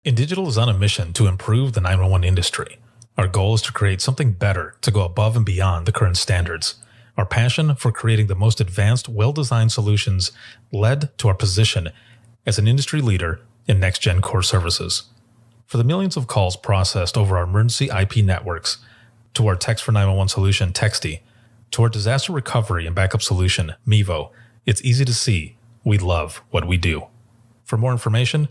InDigital is on a mission to improve the 911 industry. Our goal is to create something better to go above and beyond the current standards. Our passion for creating the most advanced, well-designed solutions led to our position as an industry leader in next-gen core services. For the millions of calls processed over our emergency IP networks, to our Text for 911 solution, Texty, to our disaster recovery and backup solution, Mevo, it's easy to see we love what we do. For more information,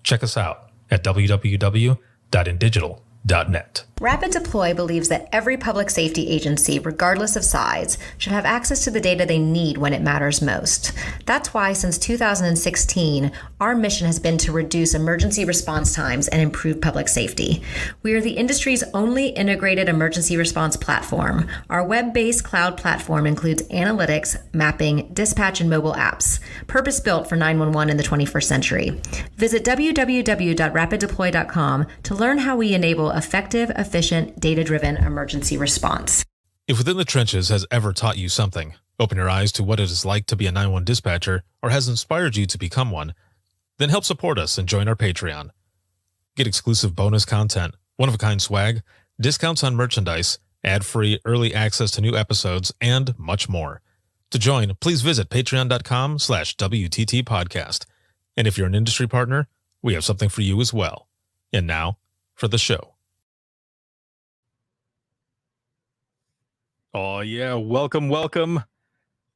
check us out at www.indigital.net. Rapid Deploy believes that every public safety agency, regardless of size, should have access to the data they need when it matters most. That's why since 2016, our mission has been to reduce emergency response times and improve public safety. We are the industry's only integrated emergency response platform. Our web-based cloud platform includes analytics, mapping, dispatch, and mobile apps, purpose-built for 911 in the 21st century. Visit www.rapiddeploy.com to learn how we enable effective, efficient, data-driven emergency response. If Within the Trenches has ever taught you something, open your eyes to what it is like to be a 911 dispatcher, or has inspired you to become one, then help support us and join our Patreon. Get exclusive bonus content, one-of-a-kind swag, discounts on merchandise, ad-free early access to new episodes, and much more. To join, please visit patreon.com/WTT podcast. And if you're an industry partner, we have something for you as well. And now, for the show. Oh, yeah. Welcome.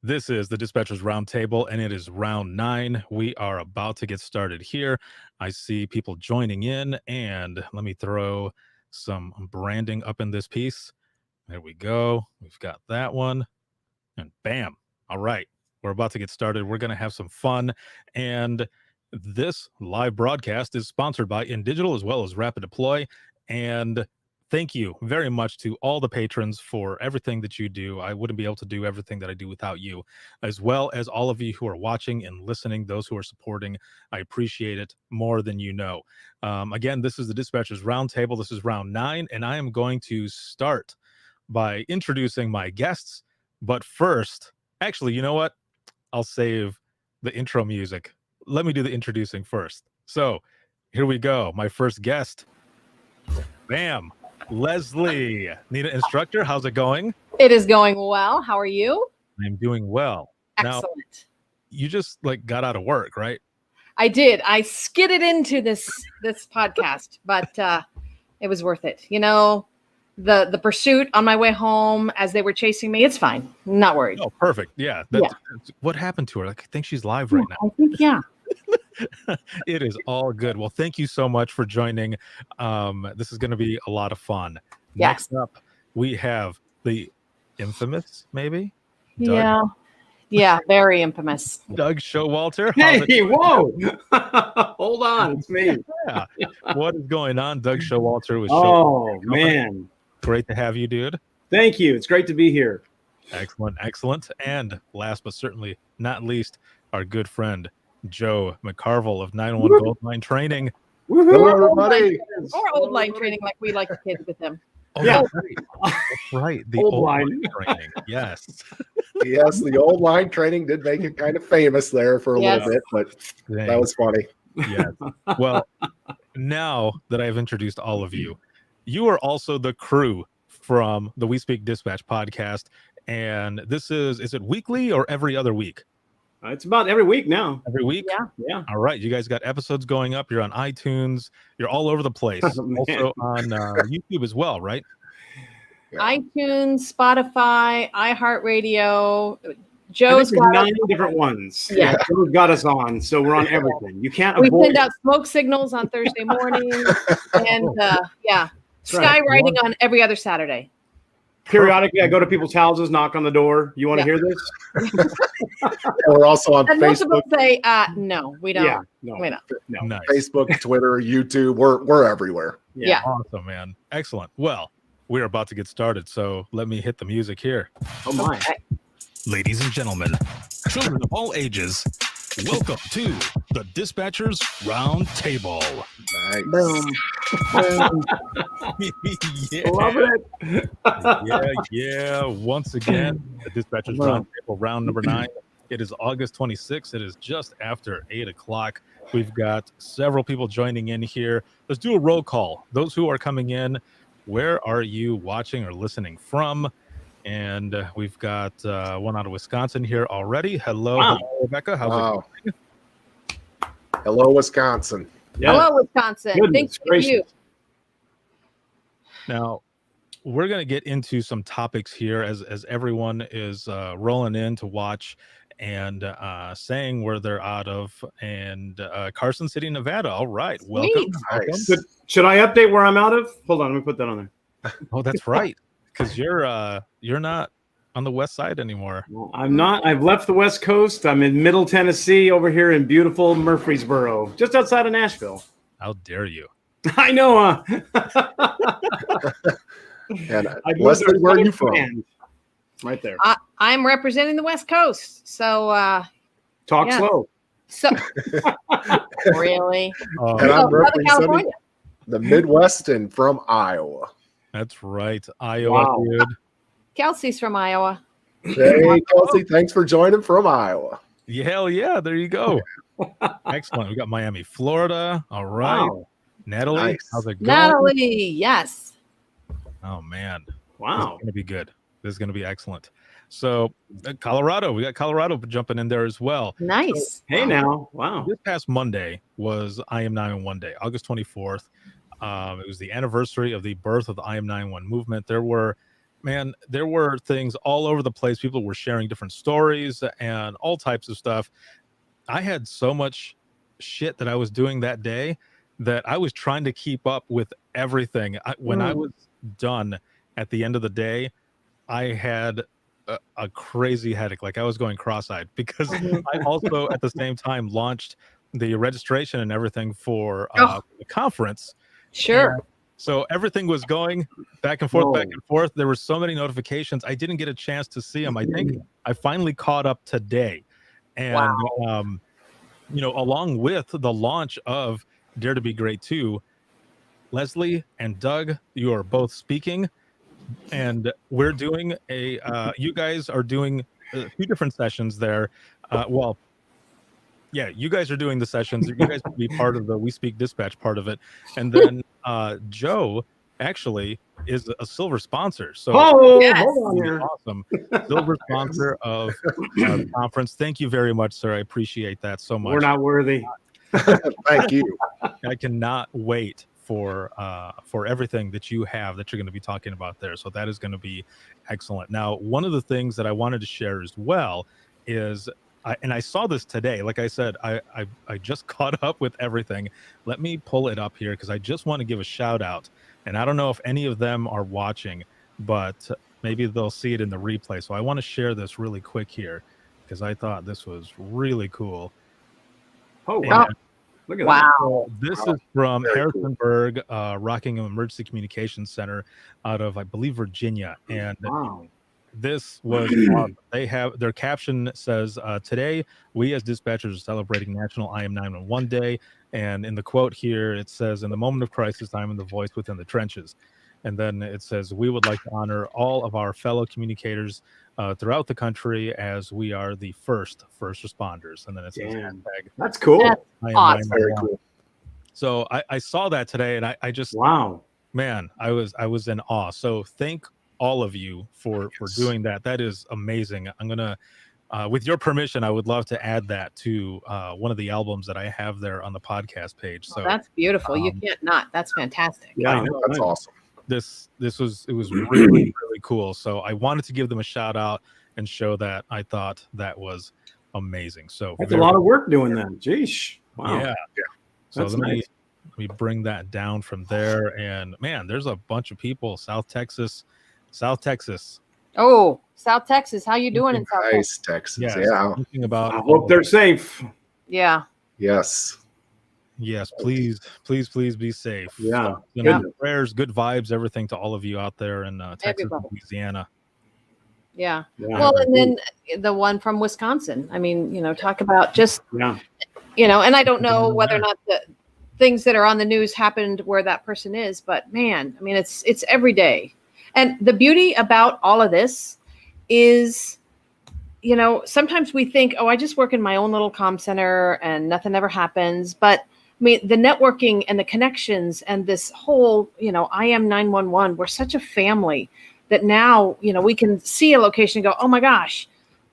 This is the Dispatchers Roundtable, and it is round 9. We are about to get started here. I see people joining in, and let me throw some branding up in this piece. There we go. We've got that one, and bam. All right. We're about to get started. We're going to have some fun, and this live broadcast is sponsored by InDigital as well as Rapid Deploy, and thank you very much to all the patrons for everything that you do. I wouldn't be able to do everything that I do without you, as well as all of you who are watching and listening, those who are supporting. I appreciate it more than you know. Again, this is the Dispatchers Roundtable. This is round 9, and I am going to start by introducing my guests. But first, actually, you know what? I'll save the intro music. Let me do the introducing first. So here we go. My first guest. Bam. Leslie, NETA instructor, how's it going? It is going well. How are you? I'm doing well. Excellent. Now, you just got out of work, right? I did. I skidded into this podcast, but it was worth it. You know, the pursuit on my way home as they were chasing me, it's fine. I'm not worried. Oh, perfect. Yeah. That's what happened to her? I think she's live right now. I think, yeah. It is all good. Well, thank you so much for joining. This is going to be a lot of fun. Yes. Next up, we have the infamous, maybe? Doug. Yeah, very infamous. Doug Showalter. Hey, whoa. Hold on. It's me. Yeah. What is going on? Doug Showalter with Oh, man. Great to have you, dude. Thank you. It's great to be here. Excellent. And last but certainly not least, our good friend, Joe McCarville of 911 Gold Line Training. Hello, everybody. Or old line training, like we like the kids with them. Oh, Yeah. That's right. The Old old line. training. Yes. Yes, the old line training did make it kind of famous there for a little bit, but that was funny. Yes. Well, now that I've introduced all of you, you are also the crew from the We Speak Dispatch podcast. And this is it weekly or every other week? It's about every week now. Every week? Yeah. All right. You guys got episodes going up. You're on iTunes. You're all over the place. Also on YouTube as well, right? Yeah. iTunes, Spotify, iHeartRadio. I Joe's think got there's us. 9 different ones. Yeah. Joe's got us on, so we're on everything. You can't We avoid send out smoke signals on Thursday morning, and skywriting on every other Saturday. Periodically, I go to people's houses, knock on the door. You want to hear this? And we're also on And most of them Facebook, say, no, we don't. Yeah. No. We don't. No. Nice. Facebook, Twitter, YouTube. We're everywhere. Yeah. Awesome, man. Excellent. Well, we're about to get started, so let me hit the music here. Oh, my. Ladies and gentlemen, children of all ages, welcome to the Dispatchers Roundtable. Nice. Boom. Yeah. Love it. Yeah. Once again, the Dispatchers Roundtable, round number 9. It is August 26th. It is just after 8 o'clock. We've got several people joining in here. Let's do a roll call. Those who are coming in, where are you watching or listening from? And we've got one out of Wisconsin here already. Hello, Wow. hello, Rebecca. How's Wow. it going? Hello, Wisconsin. Yeah. Hello, Wisconsin. Goodness Thanks to gracious. you. Now, we're going to get into some topics here as everyone is rolling in to watch and saying where they're out of. And Carson City, Nevada. All right. Welcome. Sweet. Welcome. Nice. Should I update where I'm out of? Hold on, let me put that on there. Oh, that's right. Because you're not on the west side anymore. Well, I'm not. I've left the West Coast. I'm in Middle Tennessee, over here in beautiful Murfreesboro, just outside of Nashville. How dare you? I know. And I moved Leslie, there where are you second from? command. Right there. I'm representing the West Coast. So, Talk yeah. slow. so really? And Oh, I'm Southern representing California. the Midwest and from Iowa. That's right. Iowa, Wow. dude. Kelsey's from Iowa. Hey, Kelsey, thanks for joining from Iowa. Yeah, hell yeah. There you go. Excellent. We got Miami, Florida. All right. Wow. Natalie, Nice. how's it going? Natalie, yes. Oh, man. This is Wow. going to be good. This is going to be excellent. So, Colorado, we got Colorado jumping in there as well. Nice. Hey now. Wow. This past Monday was I Am 911 Day, August 24th. It was the anniversary of the birth of the I Am 911 movement. There were things all over the place. People were sharing different stories and all types of stuff. I had so much shit that I was doing that day that I was trying to keep up with everything. When I was done at the end of the day, I had a crazy headache. Like I was going cross-eyed because I also at the same time launched the registration and everything for the conference. Sure. And so everything was going back and forth, back and forth. There were so many notifications. I didn't get a chance to see them. I think I finally caught up today. And, along with the launch of Dare to Be Great 2, Leslie and Doug, you are both speaking. And we're doing you guys are doing 2 different sessions there. You guys are doing the sessions. You guys will be part of the We Speak Dispatch part of it. And then Joe actually is a silver sponsor. So Yes. Hold on here. awesome. Silver sponsor of the conference. Thank you very much, sir. I appreciate that so much. We're not worthy. Thank you. I cannot wait for everything that you have that you're going to be talking about there. So that is going to be excellent. Now, one of the things that I wanted to share as well is, I saw this today. Like I said, I just caught up with everything. Let me pull it up here because I just want to give a shout out. And I don't know if any of them are watching, but maybe they'll see it in the replay. So I want to share this really quick here because I thought this was really cool. Oh, wow. And Look at Wow. this Wow. is from Very cool. Harrisonburg, Rockingham Emergency Communications Center out of, I believe, Virginia. And that. Wow. this was awesome. They have their caption says, today we as dispatchers are celebrating National I Am 911 Day. And in the quote here, it says, in the moment of crisis, I am the voice within the trenches. And then it says, we would like to honor all of our fellow communicators throughout the country as we are the first responders. And then it says, Damn. hashtag That's cool. That's I am awesome. 911. Very cool. So I saw that today and I just, Wow. man, I was in awe. So thank all of you for doing that. That is amazing. I'm gonna with your permission, I would love to add that to one of the albums that I have there on the podcast page. So That's beautiful. You can't not. That's fantastic. Yeah, I Um, know. That's awesome. it was really really cool. So I wanted to give them a shout out and show that I thought that was amazing. So That's a lot of work doing that. Jeez. Wow. yeah. So That's let me nice. bring that down from there. And man, there's a bunch of people. South Texas. Oh, South Texas. How you doing in South Texas? Nice, Texas. Yes. Yeah. Thinking about I hope they're safe. Yeah. Yes. yes, please be safe. Yeah. So, Goodness. prayers, good vibes, everything to all of you out there in Texas and Everybody. Louisiana. Yeah. Yeah. Well, and then the one from Wisconsin. I mean, talk about just, Yeah. and I don't know whether or not the things that are on the news happened where that person is, but man, I mean, it's every day. And the beauty about all of this is you know, sometimes we think, oh, I just work in my own little comm center and nothing ever happens. But I mean, the networking and the connections and this whole, you know, I am 911, we're such a family that now, you know, we can see a location and go, oh my gosh,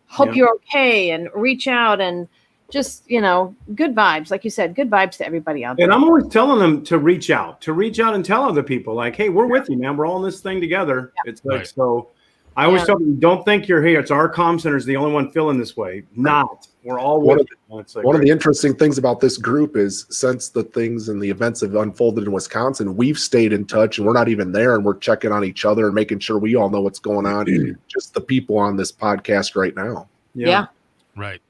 hope you're okay, and reach out and just, you know, good vibes. Like you said, good vibes to everybody out there. And I'm always telling them to reach out and tell other people like, hey, we're with you, man. We're all in this thing together. Yeah. It's like, so I always tell them, don't think you're here. It's our comm center's the only one feeling this way. Not. We're all with you. One of the interesting things about this group is since the things and the events have unfolded in Wisconsin, we've stayed in touch, and we're not even there, and we're checking on each other and making sure we all know what's going on. Just the people on this podcast right now. Yeah. Right.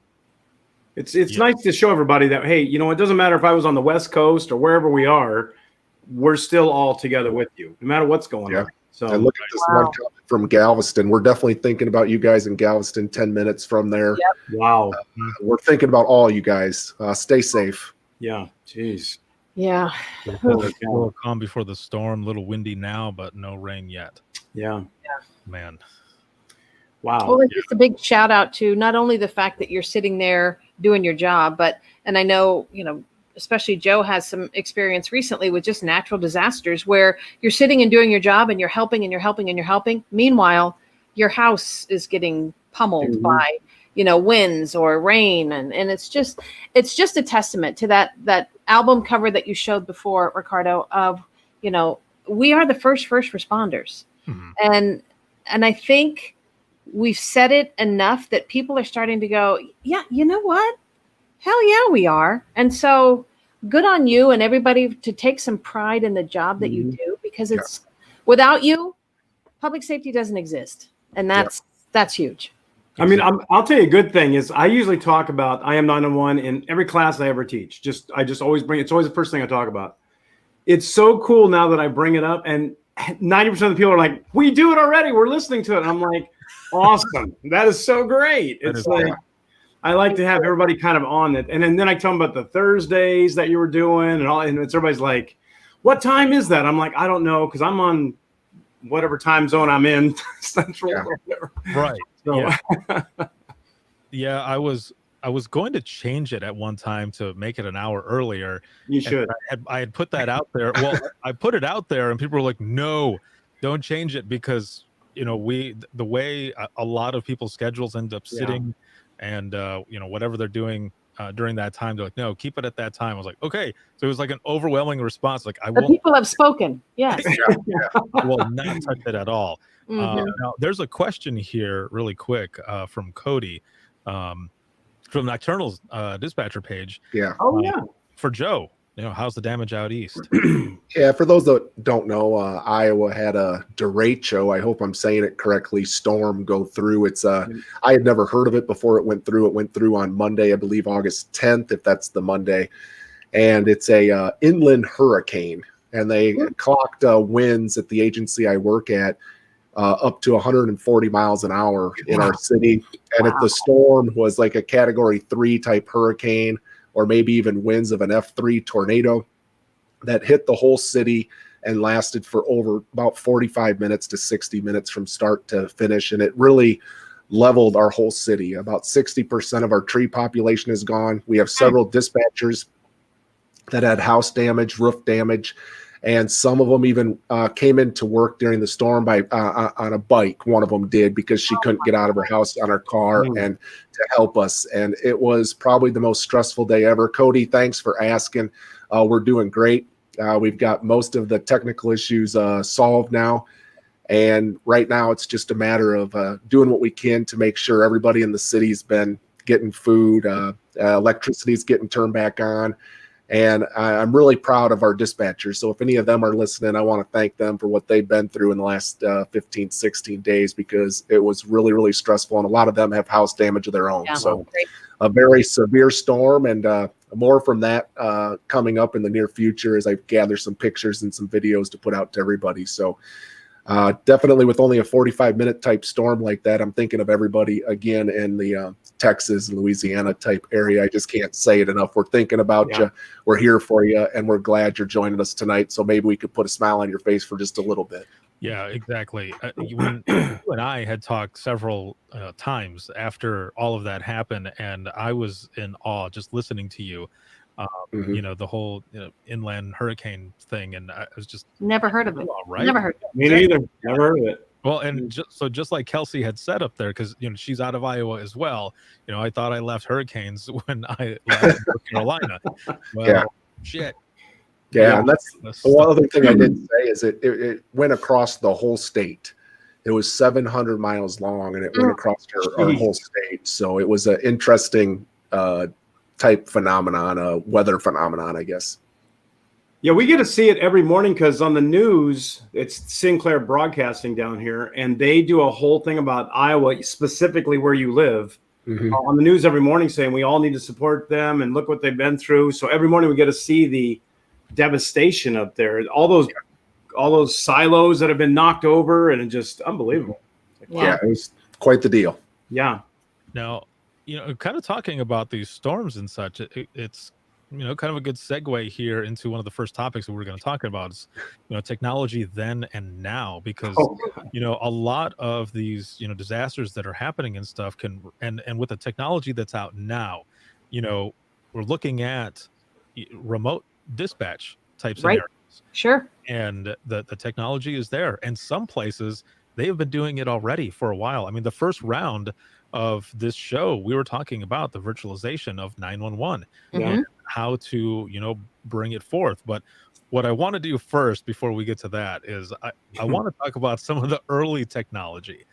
It's nice to show everybody that, hey, you know, it doesn't matter if I was on the West Coast or wherever we are, we're still all together with you, no matter what's going on. So and look at this one comment from Galveston. We're definitely thinking about you guys in Galveston, 10 minutes from there. Yep. Wow. We're thinking about all you guys. Stay safe. Yeah. Jeez. Yeah. A little calm before the storm, a little windy now, but no rain yet. Yeah. Man. Wow. Well, just a big shout out to not only the fact that you're sitting there doing your job, but, and I know, you know, especially Joe has some experience recently with just natural disasters where you're sitting and doing your job and you're helping and you're helping and you're helping. Meanwhile, your house is getting pummeled by, you know, winds or rain. And it's just a testament to that album cover that you showed before, Ricardo, of, you know, we are the first responders. And I think we've said it enough that people are starting to go, yeah, you know what? Hell yeah, we are. And so good on you and everybody to take some pride in the job that you do, because it's without you, public safety doesn't exist. And that's huge. I mean, I'll tell you a good thing is I usually talk about I am 911 in every class I ever teach. I just always bring, it's always the first thing I talk about. It's so cool now that I bring it up, and 90% of the people are like, we do it already. We're listening to it. And I'm like, awesome. That is so great. It's like, I like to have everybody kind of on it. And then I tell them about the Thursdays that you were doing and all, and everybody's like, what time is that? I'm like, I don't know, because I'm on whatever time zone I'm in, Central or whatever. Right. So, yeah, I was going to change it at one time to make it an hour earlier. You should. I had put that out there. Well, I put it out there and people were like, no, don't change it, because, you know, the way a lot of people's schedules end up sitting and, you know, whatever they're doing during that time, they're like, no, keep it at that time. I was like, okay. So it was like an overwhelming response. Like, the people have spoken. Yes. I will not touch it at all. Now, there's a question here really quick from Cody from Nocturnal's dispatcher page. Yeah. For Joe, you know, how's the damage out east? Yeah, for those that don't know, Iowa had a derecho, I hope I'm saying it correctly, storm go through. It's I had never heard of it before it went through. It went through on Monday, I believe August 10th, if that's the Monday. And it's a inland hurricane. And they clocked winds at the agency I work at up to 140 miles an hour in our city. And if the storm was like a Category 3 type hurricane, or maybe even winds of an F3 tornado, that hit the whole city and lasted for over about 45 minutes to 60 minutes from start to finish. And it really leveled our whole city. About 60% of our tree population is gone. We have several dispatchers that had house damage, roof damage, and some of them even came into work during the storm by on a bike. One of them did, because she couldn't get out of her house on her car and to help us. And it was probably the most stressful day ever. Cody, thanks for asking. We're doing great. We've got most of the technical issues solved now. And right now it's just a matter of doing what we can to make sure everybody in the city's been getting food, electricity's getting turned back on. And I'm really proud of our dispatchers. So if any of them are listening, I want to thank them for what they've been through in the last 15, 16 days, because it was really, really stressful. And a lot of them have house damage of their own. Yeah, so a very severe storm, and more from that coming up in the near future as I gather some pictures and some videos to put out to everybody. So definitely with only a 45-minute type storm like that, I'm thinking of everybody again in the Texas and Louisiana type area. I just can't say it enough. We're thinking about you. We're here for you, and we're glad you're joining us tonight. So maybe we could put a smile on your face for just a little bit. Yeah, exactly. When you and I had talked several times after all of that happened, and I was in awe just listening to you. Mhm. The whole inland hurricane thing, and I was just Never heard of it. all right. Never heard. Me neither. Never heard of it. Well, and just like Kelsey had said up there, because she's out of Iowa as well. I thought I left hurricanes when I left North Carolina. Well, Yeah. shit. Yeah, and that's That's the one other thing I did say is it went across the whole state. It was 700 miles long, and it went across our whole state. So it was an interesting type phenomenon, a weather phenomenon, I guess. Yeah, we get to see it every morning because on the news, it's Sinclair Broadcasting down here, and they do a whole thing about Iowa, specifically where you live, on the news every morning saying we all need to support them and look what they've been through. So every morning we get to see the devastation up there, all those silos that have been knocked over, and it's just unbelievable. Yeah, it was quite the deal. Yeah. Now, kind of talking about these storms and such, it's kind of a good segue here into one of the first topics that we're going to talk about is, technology then and now, because, a lot of these, disasters that are happening and stuff and with the technology that's out now, we're looking at remote dispatch type scenarios. Sure. And the technology is there. And some places they have been doing it already for a while. I mean, the first round of this show, we were talking about the virtualization of 911 and how to, bring it forth. But what I want to do first before we get to that is I want to talk about some of the early technology.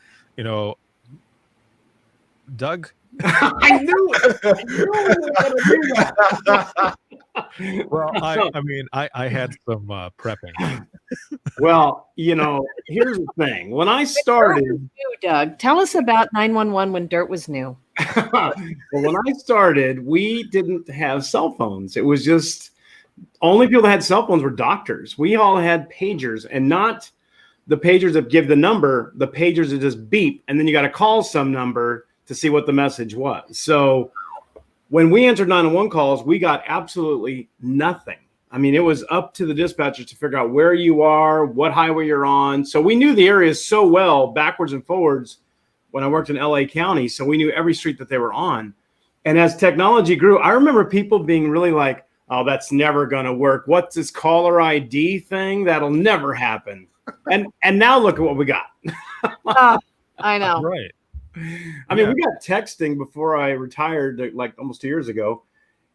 Doug, I knew it. well, I had some prepping. Well, here's the thing. When I started, Doug, tell us about 911 when dirt was new. well, when I started, we didn't have cell phones. It was just only people that had cell phones were doctors. We all had pagers, and not the pagers that give the number, the pagers that just beep, and then you got to call some number to see what the message was. So when we answered 911 calls, we got absolutely nothing. I mean, it was up to the dispatchers to figure out where you are, what highway you're on. So we knew the areas so well, backwards and forwards, when I worked in LA County. So we knew every street that they were on. And as technology grew, I remember people being really like, oh, that's never going to work. What's this caller ID thing? That'll never happen. And now look at what we got. I know. Right. I mean, we got texting before I retired, like almost 2 years ago.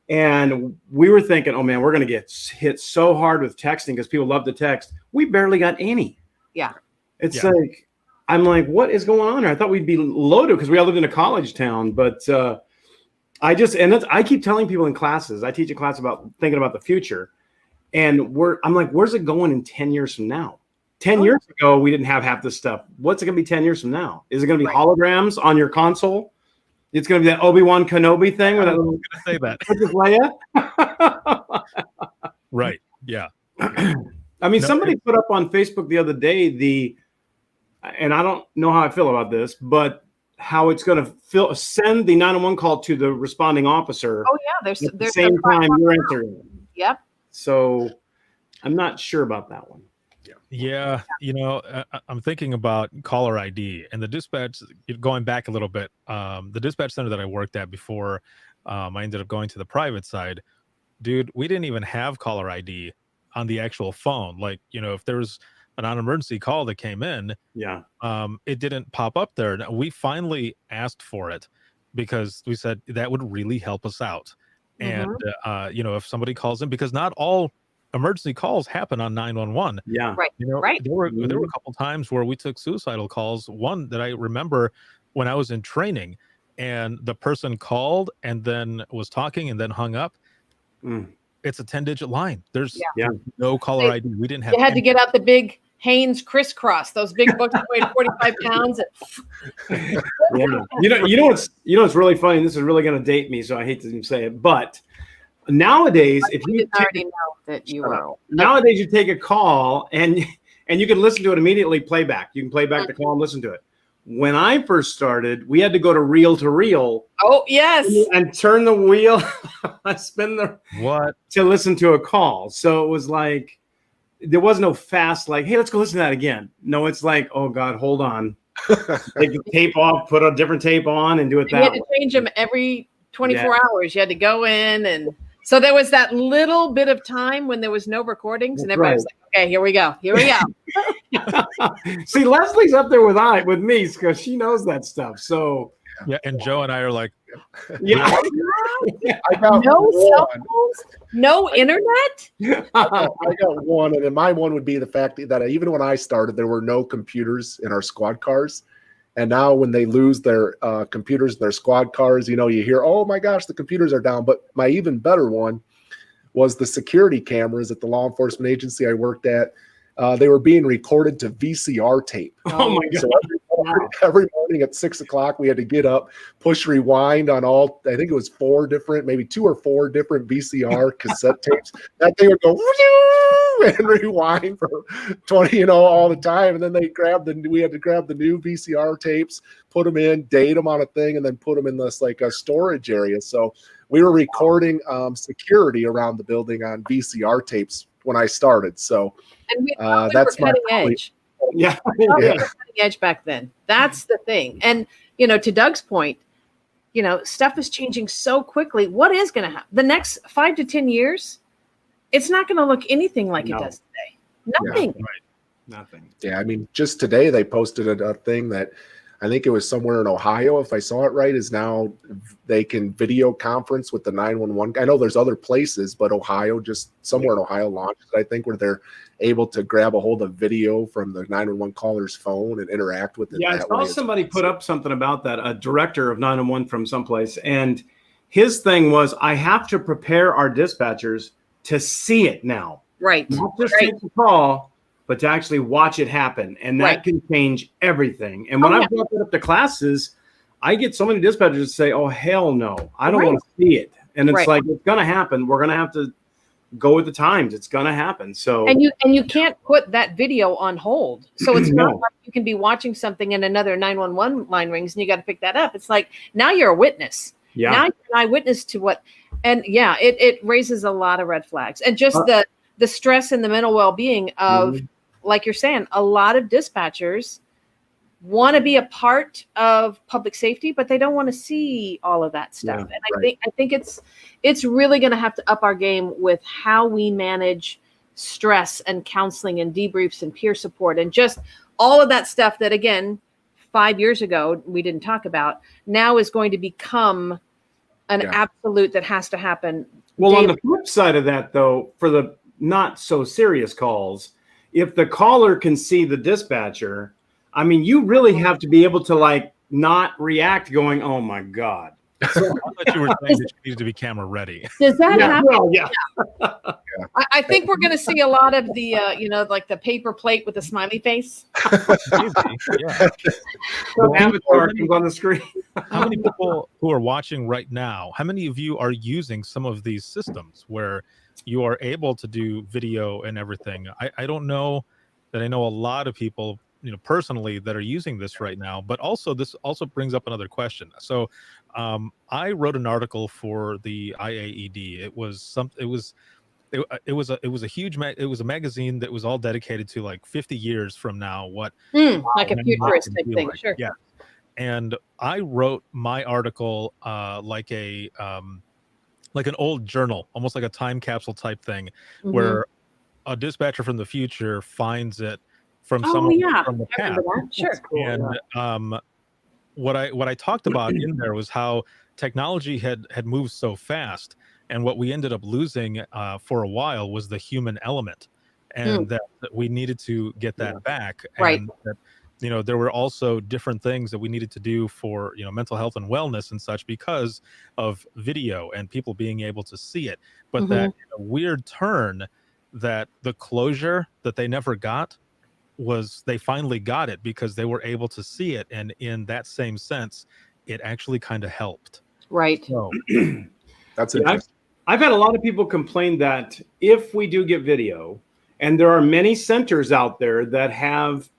And we were thinking, oh, man, we're going to get hit so hard with texting because people love to text. We barely got any. Yeah. It's like, I'm like, what is going on here? I thought we'd be loaded because we all lived in a college town. But I keep telling people in classes, I teach a class about thinking about the future. And I'm like, where's it going in 10 years from now? 10 years ago, we didn't have half this stuff. What's it going to be 10 years from now? Is it going to be holograms on your console? It's going to be that Obi-Wan Kenobi thing. I was going to say that. Leia? Right. Yeah. I mean, somebody put up on Facebook the other day and I don't know how I feel about this, but how it's going to send the 911 call to the responding officer. Oh, yeah. There's the same time you're answering. Yep. So I'm not sure about that one. Yeah, I'm thinking about caller ID and the dispatch. Going back a little bit, the dispatch center that I worked at before I ended up going to the private side, dude, we didn't even have caller ID on the actual phone. Like, if there was a non-emergency call that came in, it didn't pop up there. Now, we finally asked for it because we said that would really help us out. And if somebody calls in, because not all emergency calls happen on 911. Yeah. Right. There were a couple times where we took suicidal calls. One that I remember when I was in training, and the person called and then was talking and then hung up. It's a 10-digit line. There's no caller ID. We didn't have. You had to get out the big Hanes crisscross, those big books that weighed 45 pounds. You know what's really funny. And this is really going to date me, so I hate to even say it, but nowadays, if you already know that you are. Nowadays, you take a call and you can listen to it immediately. Playback. You can play back the call and listen to it. When I first started, we had to go to reel to reel. Oh yes. And turn the wheel, spin the what to listen to a call. So it was like there was no fast, like, hey, let's go listen to that again. No, it's like, oh God, hold on. Take the tape off, put a different tape on, and do it that way. You had to change them every 24 hours. You had to go in, and so there was that little bit of time when there was no recordings, and everybody was like, okay, here we go. See, Leslie's up there with me because she knows that stuff. So yeah, and Joe and I are like, yeah. I got no one. cell phones, no internet. I got one, and then my one would be the fact that even when I started, there were no computers in our squad cars. And now when they lose their computers in their squad cars, you hear, oh my gosh, the computers are down. But my even better one was the security cameras at the law enforcement agency I worked at. They were being recorded to VCR tape. Oh my God. So every morning at 6 o'clock, we had to get up, push rewind on all, I think it was 2 or 4 different VCR cassette tapes. That thing would go and rewind for 20, all the time. And then we had to grab the new VCR tapes, put them in, date them on a thing, and then put them in this like a storage area. So we were recording security around the building on VCR tapes when I started. So and we that's were cutting edge. Yeah. We were cutting edge back then. That's the thing. And, to Doug's point, stuff is changing so quickly. What is going to happen? The next 5 to 10 years, it's not going to look anything like it does today. Nothing. Yeah, right. Nothing. Yeah, I mean, just today they posted a thing that I think it was somewhere in Ohio, if I saw it right, is now they can video conference with the 911. I know there's other places, but Ohio, just somewhere in Ohio launched it, I think, where they're able to grab a hold of video from the 911 caller's phone and interact with it. Yeah, I saw somebody put up something about that, a director of 911 from someplace. And his thing was, I have to prepare our dispatchers to see it now. Right. Not just take the call, but to actually watch it happen. And that can change everything. And when I brought that up to classes, I get so many dispatchers say, oh, hell no, I don't want to see it. And it's like, it's going to happen. We're going to have to go with the times. It's going to happen. So, and you can't put that video on hold. So it's not like you can be watching something and another 911 line rings and you got to pick that up. It's like, now you're a witness. Yeah. Now you're an eyewitness to what, and it raises a lot of red flags. And just the stress and the mental well-being of, like you're saying, a lot of dispatchers want to be a part of public safety, but they don't want to see all of that stuff. Yeah, and I think it's really going to have to up our game with how we manage stress and counseling and debriefs and peer support and just all of that stuff that, again, 5 years ago we didn't talk about, now is going to become an absolute that has to happen. Well, daily. On the flip side of that, though, for the not so serious calls, if the caller can see the dispatcher, I mean, you really have to be able to not react going, oh my God. So, I thought you were saying that you needed to be camera ready. Does that happen? Well, yeah. I think we're going to see a lot of the, like the paper plate with the smiley face. Maybe, yeah. The avatar comes on the screen. How many people who are watching right now, how many of you are using some of these systems where you are able to do video and everything? I don't know that I know a lot of people, personally, that are using this right now, but also this also brings up another question. So I wrote an article for the IAED. It was a magazine that was all dedicated to like 50 years from now, like a futurist type thing. Like. Sure. Yeah. And I wrote my article like an old journal, almost like a time capsule type thing, where a dispatcher from the future finds it from someone from the past. Sure. Cool, and what I talked about in there was how technology had moved so fast, and what we ended up losing for a while was the human element, and that we needed to get that back. Right. And that, there were also different things that we needed to do for, mental health and wellness and such because of video and people being able to see it. But that in a weird turn, that the closure that they never got was they finally got it because they were able to see it. And in that same sense, it actually kind of helped. Right. So, that's interesting. I've had a lot of people complain that if we do get video, and there are many centers out there that have,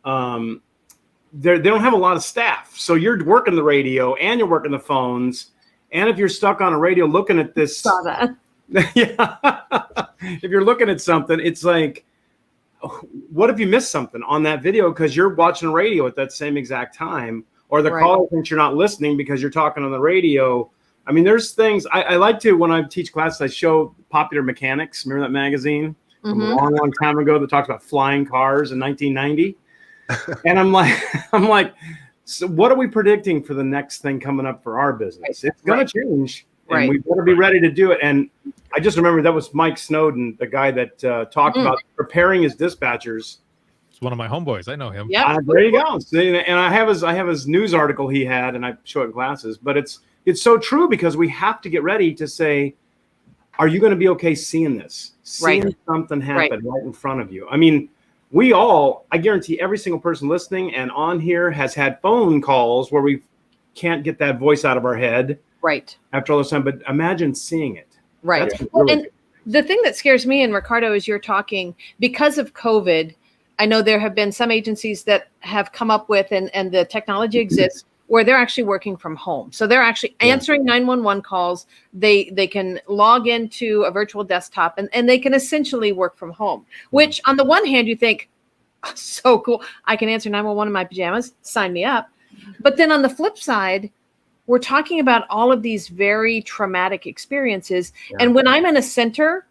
they don't have a lot of staff. So you're working the radio and you're working the phones. And if you're stuck on a radio looking at this, Saw that. if you're looking at something, it's like, what if you missed something on that video because you're watching radio at that same exact time, or the caller thinks you're not listening because you're talking on the radio? I mean, there's things I like to, when I teach classes, I show Popular Mechanics. Remember that magazine from a long, long time ago that talked about flying cars in 1990? And I'm like, so what are we predicting for the next thing coming up for our business? It's going to change, and we better be ready to do it. And I just remember that was Mike Snowden, the guy that talked about preparing his dispatchers. It's one of my homeboys. I know him. Yeah, there you go. And I have his news article he had, and I show it in classes. But it's so true, because we have to get ready to say, are you going to be okay seeing this? Seeing something happen right in front of you. I mean, I guarantee every single person listening and on here has had phone calls where we can't get that voice out of our head. Right. After all this time, but imagine seeing it. Right. And the thing that scares me, and Ricardo, as you're talking, because of COVID, I know there have been some agencies that have come up with, and the technology exists, where they're actually working from home. So they're actually answering 911 calls. They can log into a virtual desktop and they can essentially work from home, which on the one hand, you think, oh, so cool. I can answer 911 in my pajamas, sign me up. But then on the flip side, we're talking about all of these very traumatic experiences. Yeah. And when I'm in a center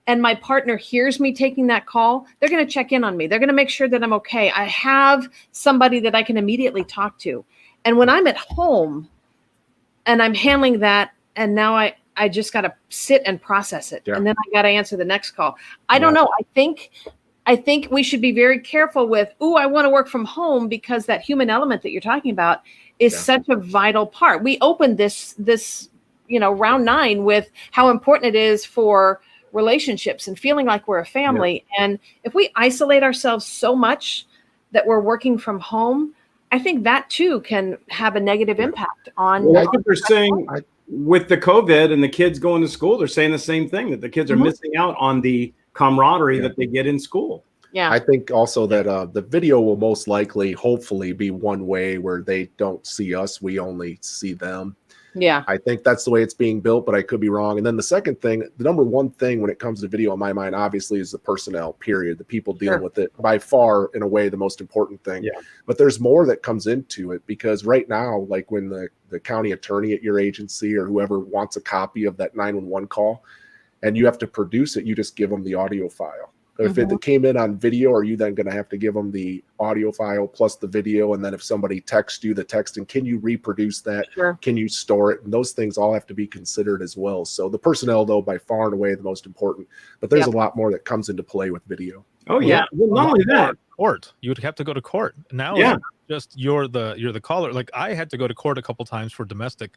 and my partner hears me taking that call, they're going to check in on me. They're going to make sure that I'm okay. I have somebody that I can immediately talk to. And when I'm at home and I'm handling that, and now I just got to sit and process it. Yeah. And then I got to answer the next call. I don't know. I think we should be very careful with, I want to work from home, because that human element that you're talking about is such a vital part. We opened this round 9 with how important it is for relationships and feeling like we're a family. Yeah. And if we isolate ourselves so much that we're working from home, I think that too can have a negative impact on. Well, I think they're saying with the COVID and the kids going to school, they're saying the same thing, that the kids are missing out on the camaraderie that they get in school. Yeah. I think also that the video will most likely, hopefully, be one way where they don't see us, we only see them. Yeah. I think that's the way it's being built, but I could be wrong. And then the second thing, the number one thing when it comes to video in my mind, obviously, is the personnel, period. The people dealing with it, by far, in a way, the most important thing. Yeah. But there's more that comes into it, because right now, like when the county attorney at your agency or whoever wants a copy of that 911 call and you have to produce it, you just give them the audio file. If it came in on video, are you then going to have to give them the audio file plus the video? And then if somebody texts you the text, and can you reproduce that? Sure. Can you store it? And those things all have to be considered as well. So the personnel, though, by far and away the most important. But there's a lot more that comes into play with video. Oh, yeah. Well, not only that. Court. You would have to go to court. Now it's just you're the caller. Like, I had to go to court a couple times for domestic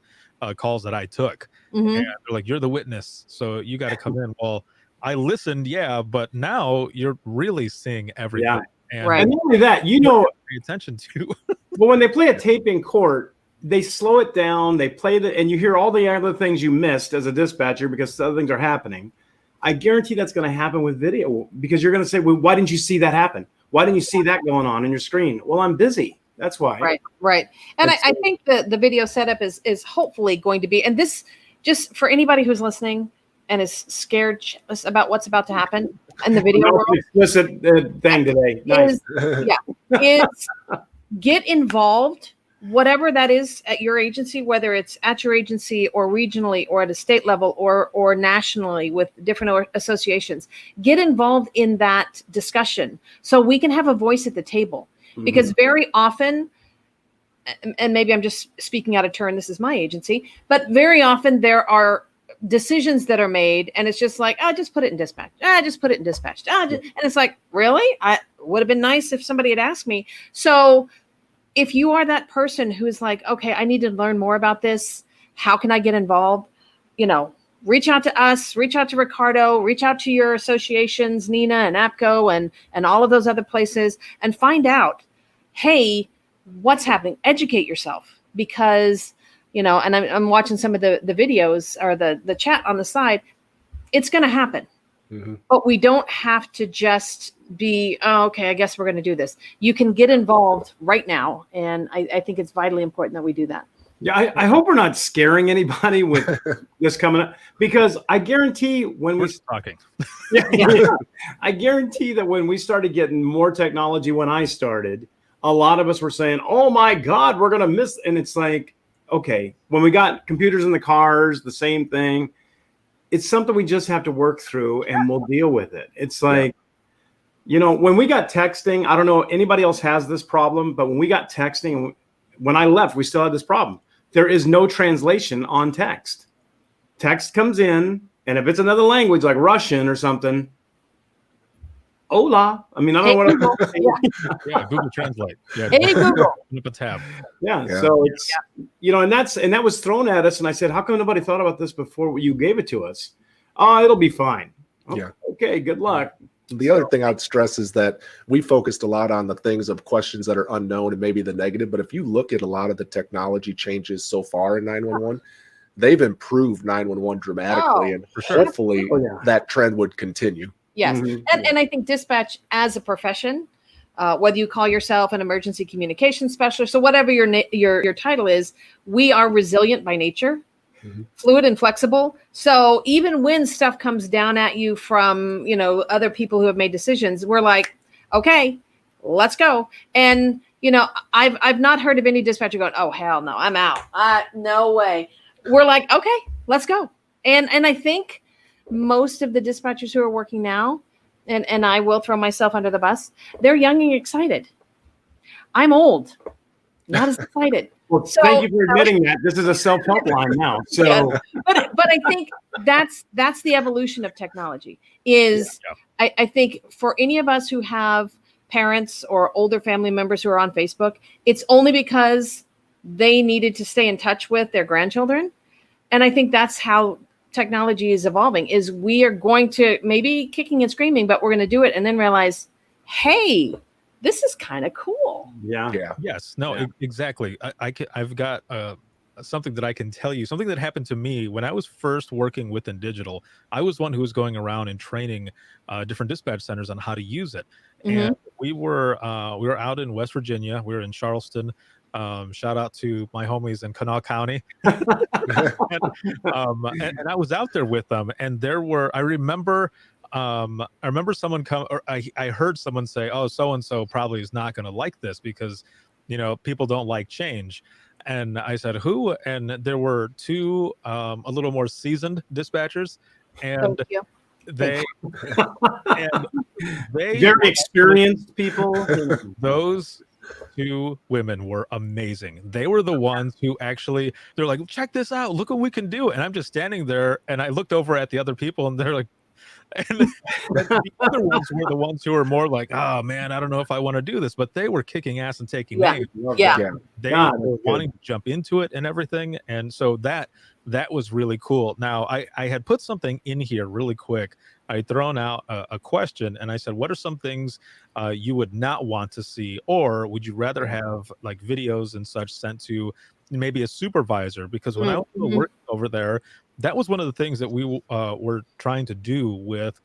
calls that I took. And they're like, you're the witness, so you got to come in. Well, I listened, but now you're really seeing everything. Yeah. And, and not only that, pay attention to. Well, when they play a tape in court, they slow it down. They play and you hear all the other things you missed as a dispatcher because other things are happening. I guarantee that's going to happen with video, because you're going to say, well, why didn't you see that happen? Why didn't you see that going on your screen? Well, I'm busy. That's why. Right. And I think the video setup is hopefully going to be, and this, just for anybody who's listening and is scared about what's about to happen in the video world. Explicit thing today. Nice. Is get involved, whatever that is at your agency, whether it's at your agency or regionally or at a state level or nationally with different associations. Get involved in that discussion so we can have a voice at the table. Because very often, and maybe I'm just speaking out of turn, this is my agency, but very often there are decisions that are made and it's just like, just put it in dispatch. Just put it in dispatch. And it's like, really? I would have been nice if somebody had asked me. So if you are that person who's like, okay, I need to learn more about this. How can I get involved? Reach out to us, reach out to Ricardo, reach out to your associations, Nina and APCO and all of those other places, and find out, hey, what's happening? Educate yourself, because and I'm watching some of the videos or the chat on the side. It's going to happen, but we don't have to just be, okay, I guess we're going to do this. You can get involved right now, and I think it's vitally important that we do that. Yeah, I hope we're not scaring anybody with this coming up, because I guarantee when We're talking. yeah, I guarantee that when we started getting more technology, when I started, a lot of us were saying, "Oh my God, we're gonna miss." And it's like, okay, when we got computers in the cars, the same thing. It's something we just have to work through, and we'll deal with it. It's like, when we got texting, I don't know anybody else has this problem, but when we got texting, when I left, we still had this problem. There is no translation on text. Text comes in, and if it's another language like Russian or something, hola. I mean, I don't know what I'm Yeah, Google Translate. Yeah, Hey, Google. Flip a tab. Yeah. So it's, and that was thrown at us. And I said, how come nobody thought about this before you gave it to us? Oh, it'll be fine. Oh, Yeah. Okay, good luck. The other thing I'd stress is that we focused a lot on the things of questions that are unknown and maybe the negative. But if you look at a lot of the technology changes so far in 911, they've improved 911 dramatically. And hopefully that trend would continue. Yes. And I think dispatch as a profession, whether you call yourself an emergency communication specialist or whatever your title is, we are resilient by nature. Fluid and flexible. So even when stuff comes down at you from, other people who have made decisions, we're like, okay, let's go. And, I've not heard of any dispatcher going, oh, hell no, I'm out. No way. We're like, okay, let's go. And I think most of the dispatchers who are working now, and I will throw myself under the bus, they're young and excited. I'm old, not as excited. Well, thank you for admitting that. This is a self-help line now. So, yes. But I think that's the evolution of technology. I think for any of us who have parents or older family members who are on Facebook, it's only because they needed to stay in touch with their grandchildren. And I think that's how technology is evolving, is we are going to maybe kicking and screaming, but we're going to do it and then realize, hey, this is kind of cool. Yeah. Yes. No, exactly. I've got something that I can tell you, something that happened to me when I was first working within digital. I was one who was going around and training different dispatch centers on how to use it. And we were out in West Virginia. We were in Charleston. Shout out to my homies in Kanawha County. and I was out there with them, and I remember someone come, or I heard someone say, oh, so-and-so probably is not going to like this because, people don't like change. And I said, who? And there were two a little more seasoned dispatchers, and they very experienced people. Those two women were amazing. They were the ones who actually, they're like, check this out, look what we can do. And I'm just standing there, and I looked over at the other people, and they're like, and the other ones were the ones who were more like, oh man, I don't know if I want to do this, but they were kicking ass and taking names. They were wanting to jump into it and everything. And so that was really cool. Now I had put something in here really quick. I had thrown out a question, and I said, what are some things you would not want to see, or would you rather have like videos and such sent to maybe a supervisor? Because when I was working over there, that was one of the things that we were trying to do with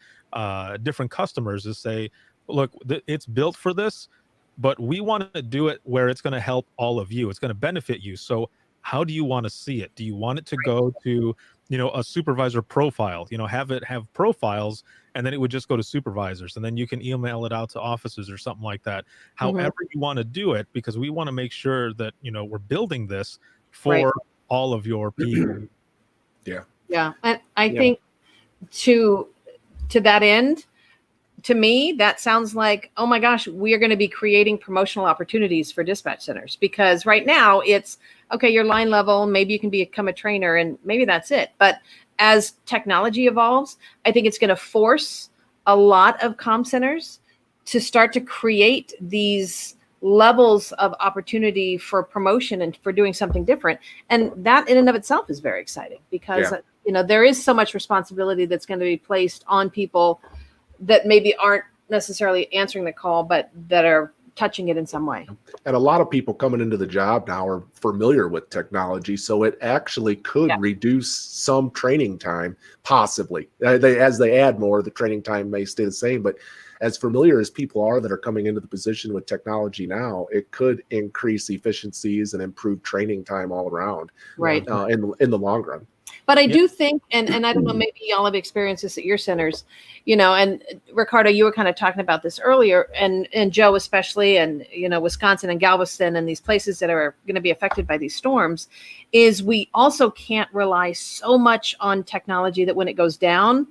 different customers, is say, look, it's built for this, but we want to do it where it's going to help all of you. It's going to benefit you. So how do you want to see it? Do you want it to go to, a supervisor profile, have profiles, and then it would just go to supervisors, and then you can email it out to offices or something like that. However you want to do it, because we want to make sure that, we're building this for all of your people. Yeah. And I think to that end, to me, that sounds like, oh my gosh, we are going to be creating promotional opportunities for dispatch centers, because right now it's, okay, you're line level, maybe you can become a trainer, and maybe that's it. But as technology evolves, I think it's going to force a lot of comm centers to start to create these levels of opportunity for promotion and for doing something different. And that in and of itself is very exciting, because there is so much responsibility that's going to be placed on people that maybe aren't necessarily answering the call, but that are touching it in some way. And a lot of people coming into the job now are familiar with technology, so it actually could reduce some training time, possibly. As they add more, the training time may stay the same, but as familiar as people are that are coming into the position with technology now, it could increase efficiencies and improve training time all around, Right. In the long run. But I do think, and I don't know, maybe y'all have experienced this at your centers, and Ricardo, you were kind of talking about this earlier, and Joe especially, and, Wisconsin and Galveston and these places that are going to be affected by these storms, is we also can't rely so much on technology that when it goes down,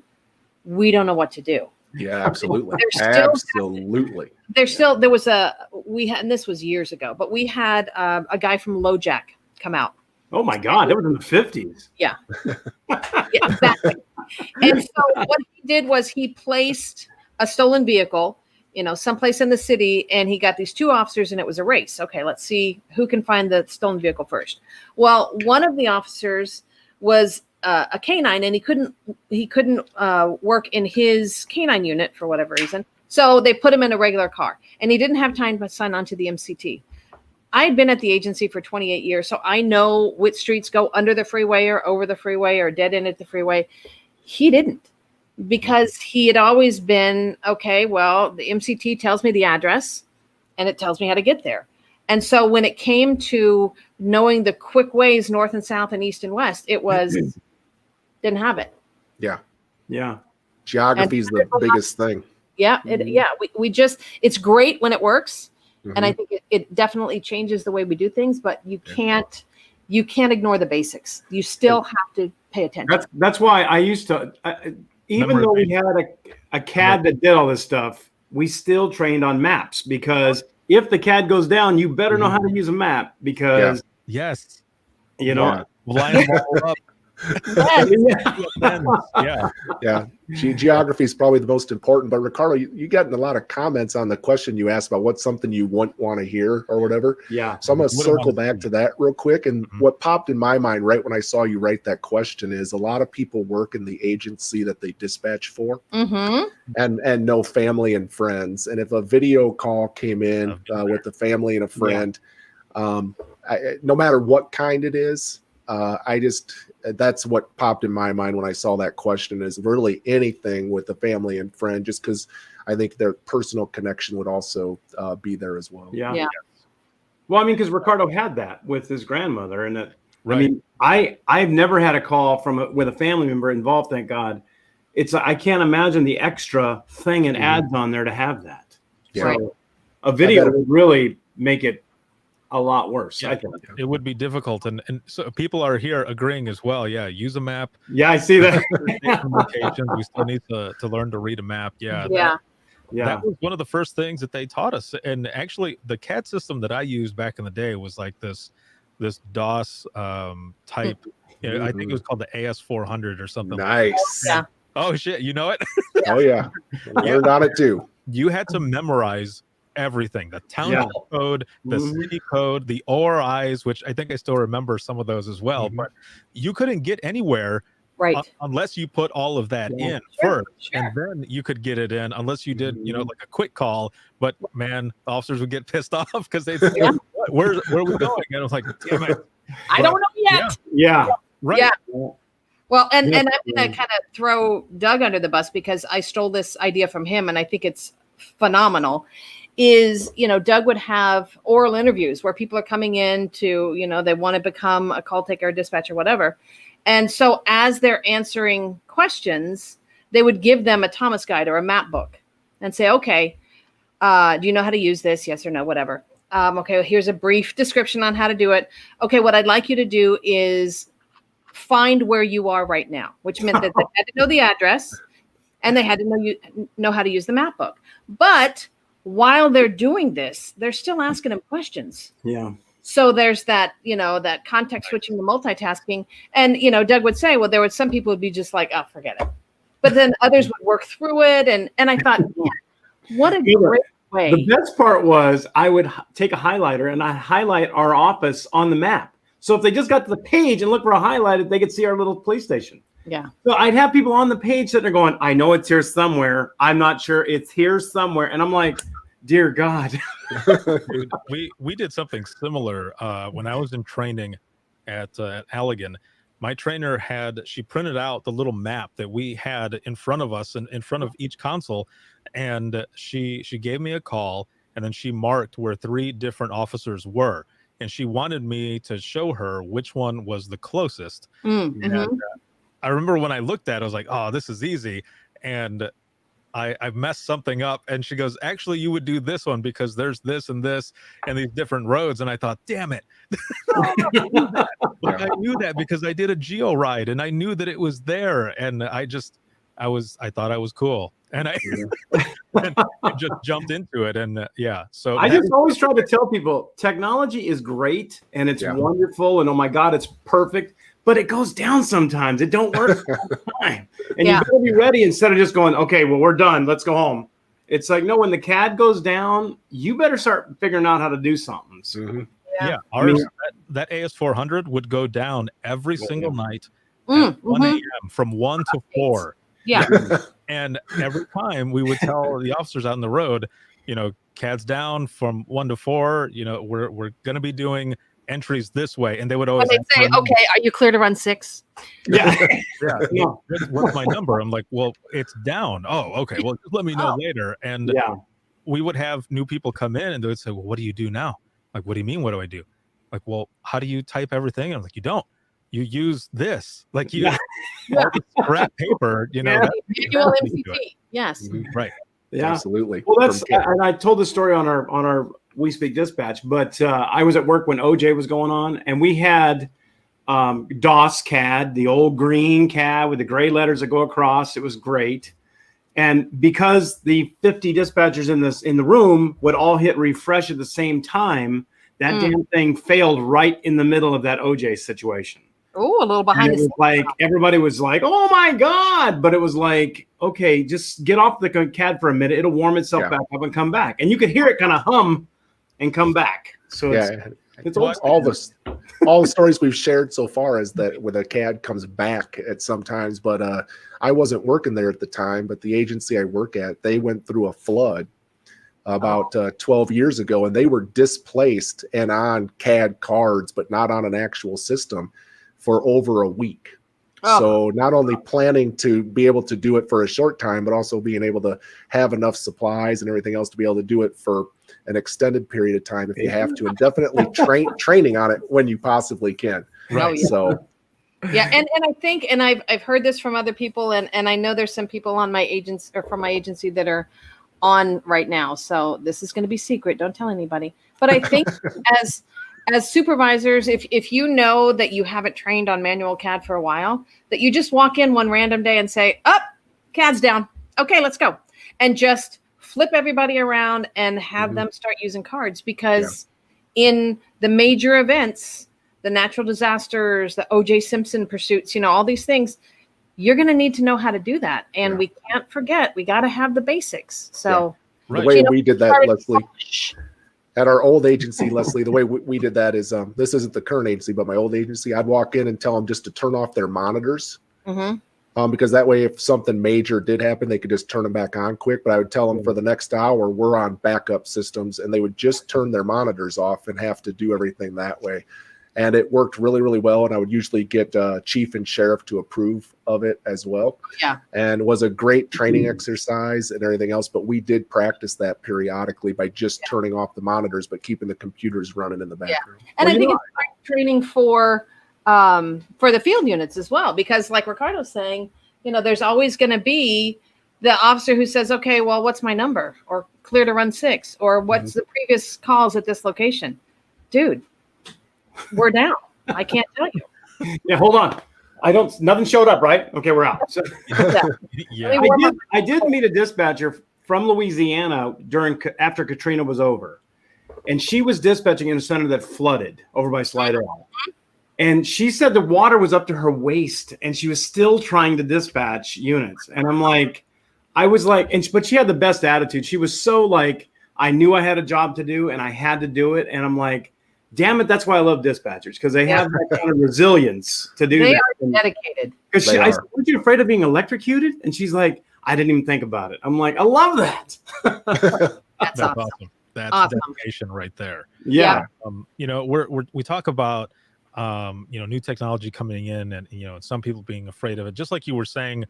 we don't know what to do. Yeah, absolutely. Absolutely. There was and this was years ago, but we had a guy from LoJack come out. Oh my God, that was in the 50s. Yeah. Yeah, exactly. And so what he did was he placed a stolen vehicle, someplace in the city, and he got these two officers, and it was a race. Okay, let's see who can find the stolen vehicle first. Well, one of the officers was a canine, and he couldn't work in his canine unit for whatever reason. So they put him in a regular car, and he didn't have time to sign on to the MCT. I had been at the agency for 28 years, so I know which streets go under the freeway or over the freeway or dead end at the freeway. He didn't, because he had always been, okay, well, the MCT tells me the address and it tells me how to get there. And so when it came to knowing the quick ways north and south and east and west, it was, didn't have it. Yeah. Yeah. Geography is the biggest thing. Yeah. We just, it's great when it works. And I think it definitely changes the way we do things, but you can't ignore the basics. You still have to pay attention. That's why I used to, even though we had a CAD that did all this stuff, we still trained on maps, because if the CAD goes down, you better know how to use a map, because yes, line them all up. Yeah. Geography is probably the most important. But Ricardo, you got a lot of comments on the question you asked about what's something you want to hear or whatever. Yeah. So I'm going to circle back to that real quick. And what popped in my mind right when I saw you write that question is a lot of people work in the agency that they dispatch for, and know family and friends. And if a video call came in with a family and a friend, no matter what kind it is, that's what popped in my mind when I saw that question, is really anything with a family and friend, just because I think their personal connection would also be there as well. Yeah. Well, I mean, because Ricardo had that with his grandmother, and that, right. I mean, I've never had a call with a family member involved. Thank God. I can't imagine the extra thing and adds on there to have that. Yeah. So a video would really make it a lot worse. Yeah, I think it would be difficult, and so people are here agreeing as well. Yeah, use a map. Yeah, I see that. We still need to learn to read a map. That was one of the first things that they taught us. And actually, the CAD system that I used back in the day was like this DOS type. I think it was called the AS400 or something. Nice. Yeah. Oh shit, you know it? Oh yeah, learned on it too. You had to memorize everything, the town code, the city code, the ORIs, which I think I still remember some of those as well, but you couldn't get anywhere unless you put all of that in first, and then you could get it in, unless you did, like a quick call. But man, the officers would get pissed off because they'd say, where are we going? And I was like, damn it. I don't know yet. Yeah. Right. Yeah. Well, and I'm going to kind of throw Doug under the bus, because I stole this idea from him, and I think it's phenomenal. Is, Doug would have oral interviews where people are coming in to, they want to become a call taker, dispatcher, whatever. And so as they're answering questions, they would give them a Thomas guide or a map book and say, okay, do you know how to use this? Yes or no, whatever. Okay, well, here's a brief description on how to do it. Okay, what I'd like you to do is find where you are right now, which meant that they had to know the address and they had to know how to use the map book. But while they're doing this, they're still asking them questions. Yeah. So there's that, that context switching, the multitasking. And, Doug would say, well, there were some people would be just like, oh, forget it. But then others would work through it. And I thought, man, what a great way. The best part was I would take a highlighter and I'd highlight our office on the map. So if they just got to the page and look for a highlighted, they could see our little police station. Yeah. So I'd have people on the page sitting there going, I know it's here somewhere. I'm not sure. It's here somewhere. And I'm like, dear God. we did something similar when I was in training at Allegan. my trainer she printed out the little map that we had in front of us and in front of each console. And she gave me a call, and then she marked where 3 different officers were. And she wanted me to show her which one was the closest. And I remember when I looked at it, I was like, oh, this is easy. And I messed something up, and she goes, actually, you would do this one because there's this and this and these different roads. And I thought, damn it. But I knew that because I did a geo ride, and I knew that it was there. And I thought I was cool. And I just jumped into it. And so I just always try to tell people technology is great and it's wonderful. And oh my God, it's perfect. But it goes down sometimes. It don't work all the time. And you gotta be ready instead of just going, okay, well, we're done. Let's go home. It's like, no, when the CAD goes down, you better start figuring out how to do something. So, ours, that AS400 would go down every single night at 1 a.m. from 1 to 4. Yeah. And every time we would tell the officers out on the road, CAD's down from 1 to 4, we're going to be doing entries this way. And they would always say, okay, are you clear to run 6? Yeah. What's my number? I'm like, well, it's down. Oh, okay. Well, just let me know later. And we would have new people come in, and they would say, well, what do you do now? Like, what do you mean? What do I do? Like, well, how do you type everything? And I'm like, you don't. You use this. Like, you all the scrap paper, manual MCP. Yes. Right. Yeah, absolutely. Well, and I told the story on our We Speak Dispatch, but I was at work when OJ was going on, and we had DOS CAD, the old green CAD with the gray letters that go across. It was great. And because the 50 dispatchers in the room would all hit refresh at the same time, that damn thing failed right in the middle of that OJ situation. Oh, a little behind the scenes. Like everybody was like, "Oh my God!" But it was like, "Okay, just get off the CAD for a minute. It'll warm itself back up and come back." And you could hear it kind of hum and come back. So it's all the stories we've shared so far is that when a CAD comes back at sometimes. But I wasn't working there at the time. But the agency I work at, they went through a flood about 12 years ago, and they were displaced and on CAD cards, but not on an actual system, for over a week. So not only planning to be able to do it for a short time, but also being able to have enough supplies and everything else to be able to do it for an extended period of time if you have to, and definitely training on it when you possibly can. Right. So and I think, and I've heard this from other people, and I know there's some people on my agents or from my agency that are on right now. So this is going to be secret. Don't tell anybody. But I think as supervisors, if you know that you haven't trained on manual CAD for a while, that you just walk in one random day and say, CAD's down. Okay, let's go. And just flip everybody around and have them start using cards, because in the major events, the natural disasters, the O.J. Simpson pursuits, all these things, you're going to need to know how to do that. And we can't forget, we got to have the basics. So the way we did that, Leslie, at our old agency, Leslie, the way we did that is, this isn't the current agency, but my old agency, I'd walk in and tell them just to turn off their monitors. Because that way, if something major did happen, they could just turn them back on quick. But I would tell them for the next hour, we're on backup systems, and they would just turn their monitors off and have to do everything that way. And it worked really, really well. And I would usually get chief and sheriff to approve of it as well. And it was a great training exercise and everything else. But we did practice that periodically by just turning off the monitors, but keeping the computers running in the background. And I think it's great training for the field units as well, because like Ricardo's saying, there's always going to be the officer who says, okay, well, what's my number, or clear to run 6, or what's the previous calls at this location? Dude, we're down. I can't tell you. Yeah, hold on. Nothing showed up, right? Okay, we're out. So, I did meet a dispatcher from Louisiana after Katrina was over. And she was dispatching in a center that flooded over by Slidell. And she said the water was up to her waist, and she was still trying to dispatch units. And I'm like, but she had the best attitude. She was so like, I knew I had a job to do and I had to do it. And I'm like, damn it, that's why I love dispatchers, because they have that kind of resilience to do that. They are dedicated. I said, aren't you afraid of being electrocuted? And she's like, I didn't even think about it. I'm like, I love that. That's awesome. That's awesome. Dedication right there. Yeah. We talk about new technology coming in, and some people being afraid of it, just like you were saying,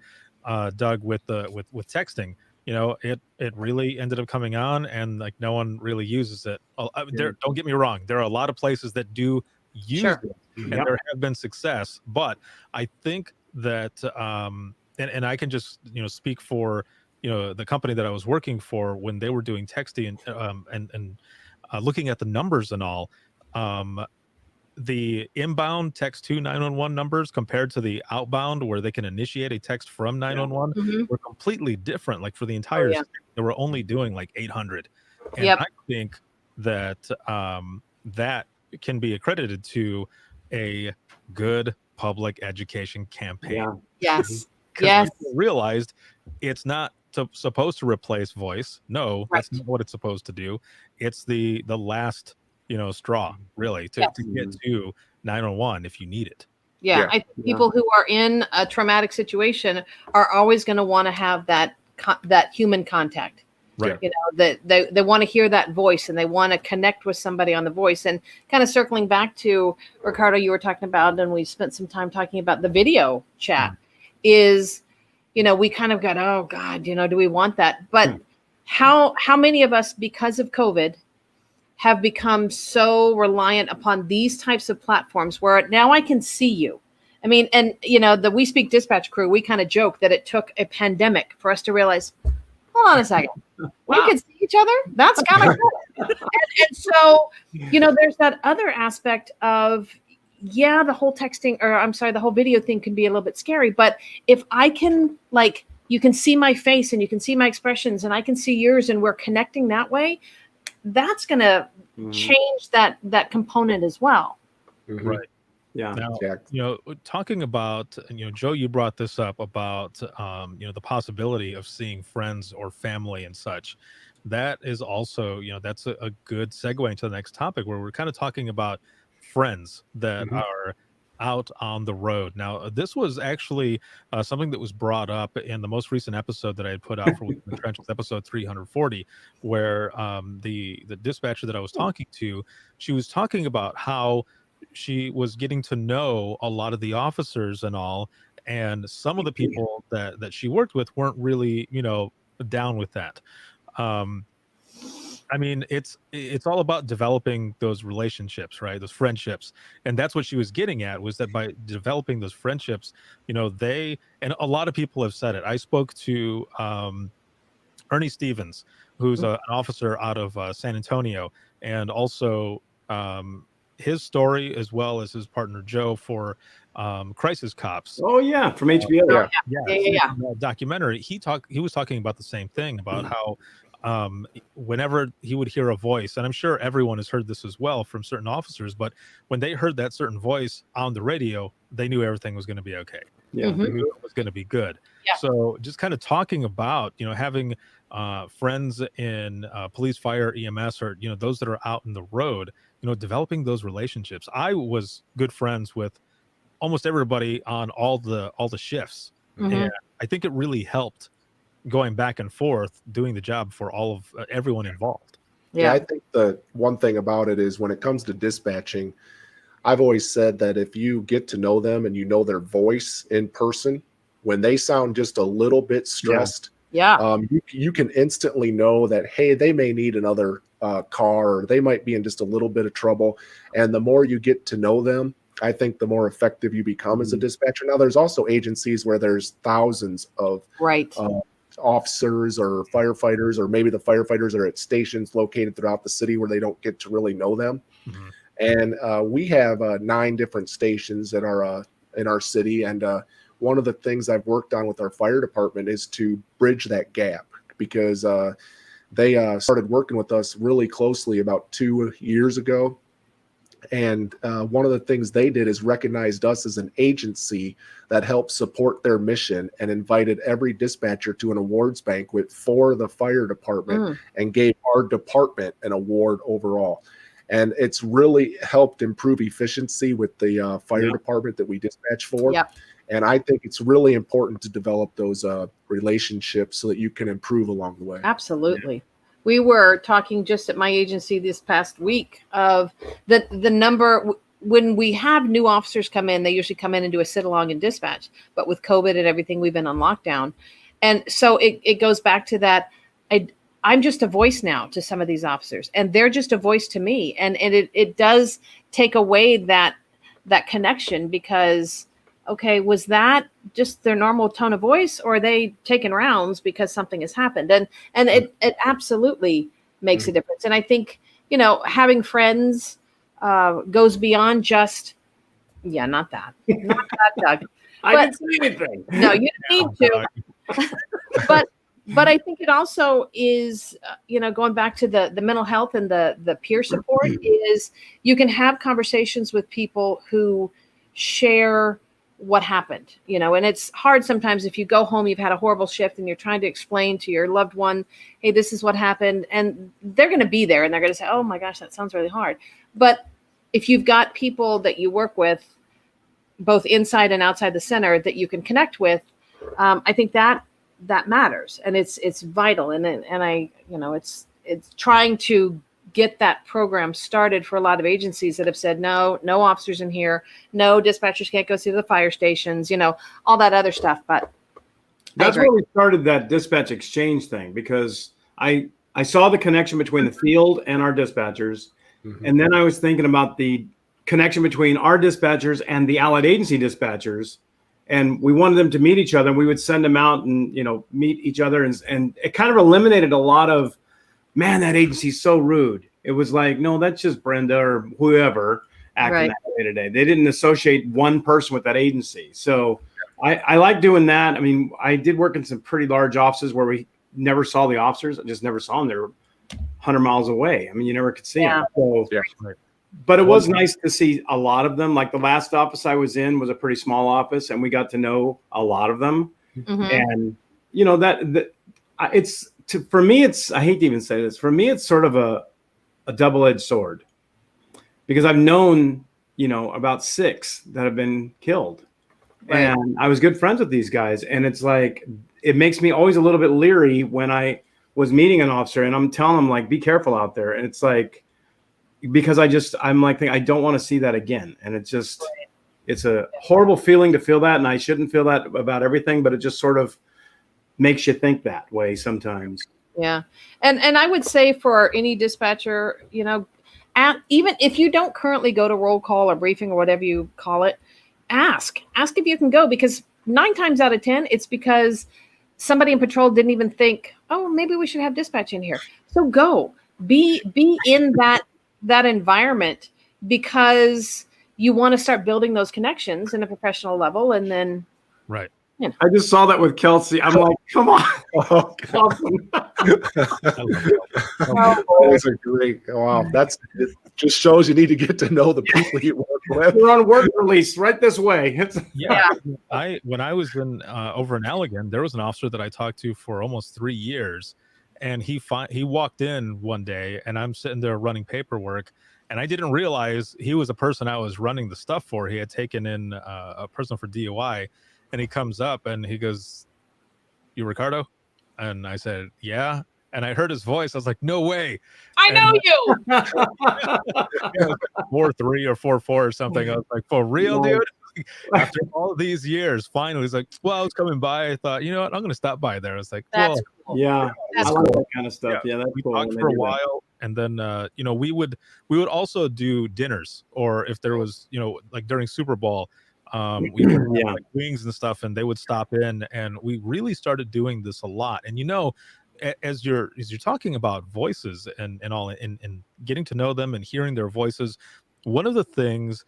Doug, with texting. It really ended up coming on, and like no one really uses it. Don't get me wrong, there are a lot of places that do use it, and there have been success, but I think that and I can just speak for the company that I was working for when they were doing texting and looking at the numbers and all. The inbound text to 911 numbers compared to the outbound where they can initiate a text from 911 were completely different. Like for the entire state, they were only doing like 800. And I think that that can be accredited to a good public education campaign. Yes. Because people realized it's not supposed to replace voice. No, that's not what it's supposed to do. It's the last straw, really, to get to 911 if you need it. I think people who are in a traumatic situation are always going to want to have that human contact. Right. That they want to hear that voice, and they want to connect with somebody on the voice. And kind of circling back to Ricardo, you were talking about, and we spent some time talking about the video chat. Is we kind of got, oh God, do we want that? But how many of us, because of COVID, have become so reliant upon these types of platforms where now I can see you? I mean, and the We Speak Dispatch crew, we kind of joke that it took a pandemic for us to realize, hold on a second, we could see each other. That's kind of cool. And so, there's that other aspect of, the whole texting, or I'm sorry, the whole video thing can be a little bit scary. But if I can, you can see my face and you can see my expressions and I can see yours, and we're connecting that way, that's going to change that component as well. Right. Yeah. Now, talking about, Joe, you brought this up about, the possibility of seeing friends or family and such. That is also, that's a good segue into the next topic, where we're kind of talking about friends that are out on the road. Now, this was actually something that was brought up in the most recent episode that I had put out for Within the Trenches, episode 340, where the dispatcher that I was talking to, she was talking about how she was getting to know a lot of the officers and all, and some of the people that she worked with weren't really, down with that. I mean, it's all about developing those relationships, right? Those friendships. And that's what she was getting at, was that by developing those friendships, and a lot of people have said it. I spoke to Ernie Stevens, who's an officer out of San Antonio, and also his story, as well as his partner Joe for Crisis Cops. Oh yeah, from HBO. Yeah. Documentary. He was talking about the same thing, about how whenever he would hear a voice, and I'm sure everyone has heard this as well from certain officers, but when they heard that certain voice on the radio, they knew everything was going to be okay. They knew it was going to be good. So just kind of talking about, having friends in police, fire, EMS, or, those that are out in the road, developing those relationships. I was good friends with almost everybody on all the shifts. And I think it really helped going back and forth, doing the job for all of everyone involved. Yeah, I think the one thing about it is, when it comes to dispatching, I've always said that if you get to know them and you know their voice in person, when they sound just a little bit stressed, you can instantly know that, hey, they may need another car, or they might be in just a little bit of trouble. And the more you get to know them, I think the more effective you become as a dispatcher. Now, there's also agencies where there's thousands of officers or firefighters, or maybe the firefighters are at stations located throughout the city where they don't get to really know them. And we have 9 different stations that are in our city. And one of the things I've worked on with our fire department is to bridge that gap, because they started working with us really closely about 2 years ago. And one of the things they did is recognized us as an agency that helped support their mission, and invited every dispatcher to an awards banquet for the fire department and gave our department an award overall. And it's really helped improve efficiency with the fire department that we dispatch for. And I think it's really important to develop those relationships so that you can improve along the way. Absolutely. We were talking just at my agency this past week of the number. when we have new officers come in, they usually come in and do a sit along and dispatch. But with COVID and everything, we've been on lockdown. And so it goes back to that. I'm just a voice now to some of these officers, and they're just a voice to me. And it does take away that connection, because, okay, was that just their normal tone of voice, or are they taking rounds because something has happened? And it absolutely makes a difference. And I think, having friends goes beyond just, not that, Doug. I didn't say anything. No, you didn't need to. But I think it also is, going back to the mental health and the peer support, is you can have conversations with people who share what happened, and it's hard sometimes if you go home, you've had a horrible shift, and you're trying to explain to your loved one, hey, this is what happened. And they're going to be there and they're going to say, oh my gosh, that sounds really hard. But if you've got people that you work with, both inside and outside the center, that you can connect with, I think that matters, and it's vital. And I, it's trying to get that program started for a lot of agencies that have said, no officers in here, no dispatchers can't go see the fire stations, all that other stuff. But that's where we started that dispatch exchange thing, because I saw the connection between the field and our dispatchers. And then I was thinking about the connection between our dispatchers and the allied agency dispatchers. And we wanted them to meet each other, and we would send them out and, meet each other. And it kind of eliminated a lot of, man, that agency's so rude. It was like, no, that's just Brenda or whoever acting that way today. They didn't associate one person with that agency. So I like doing that. I mean, I did work in some pretty large offices where we never saw the officers. I just never saw them. They were 100 miles away. I mean, you never could see them. So, but it was nice to see a lot of them. Like the last office I was in was a pretty small office, and we got to know a lot of them. And, for me, I hate to even say this. For me, it's sort of a double-edged sword, because I've known, about 6 that have been killed. And I was good friends with these guys. And it's like, it makes me always a little bit leery when I was meeting an officer and I'm telling them, like, be careful out there. And it's like, because I'm like, I don't want to see that again. And it's just, it's a horrible feeling to feel that. And I shouldn't feel that about everything, but it just sort of makes you think that way sometimes. Yeah. And I would say for any dispatcher, even if you don't currently go to roll call or briefing or whatever you call it, ask if you can go, because 9 times out of 10, it's because somebody in patrol didn't even think, oh, maybe we should have dispatch in here. So go be in that environment, because you want to start building those connections in a professional level. And then, I just saw that with Kelsey. I'm like, come on. Those are great. Wow. It just shows you need to get to know the people you work with. We're on work release right this way. When I was over in Allegan, there was an officer that I talked to for almost 3 years. And he walked in one day, and I'm sitting there running paperwork, and I didn't realize he was a person I was running the stuff for. He had taken in a person for DUI, and he comes up and he goes, "You Ricardo?" And I said, "Yeah." And I heard his voice. I was like, "No way! I know you." 4-3 or 4-4 or something. I was like, "For real, dude?" After all these years, finally, he's like, "Well, I was coming by. I thought, you know what? I'm going to stop by there." I was like, "That's cool." Yeah, that's I like cool. that kind of stuff. Yeah, that's we cool. talked for a while, and then we would also do dinners, or if there was like during Super Bowl, we would have like wings and stuff, and they would stop in, and we really started doing this a lot. And as you're talking about voices and all, and getting to know them and hearing their voices, one of the things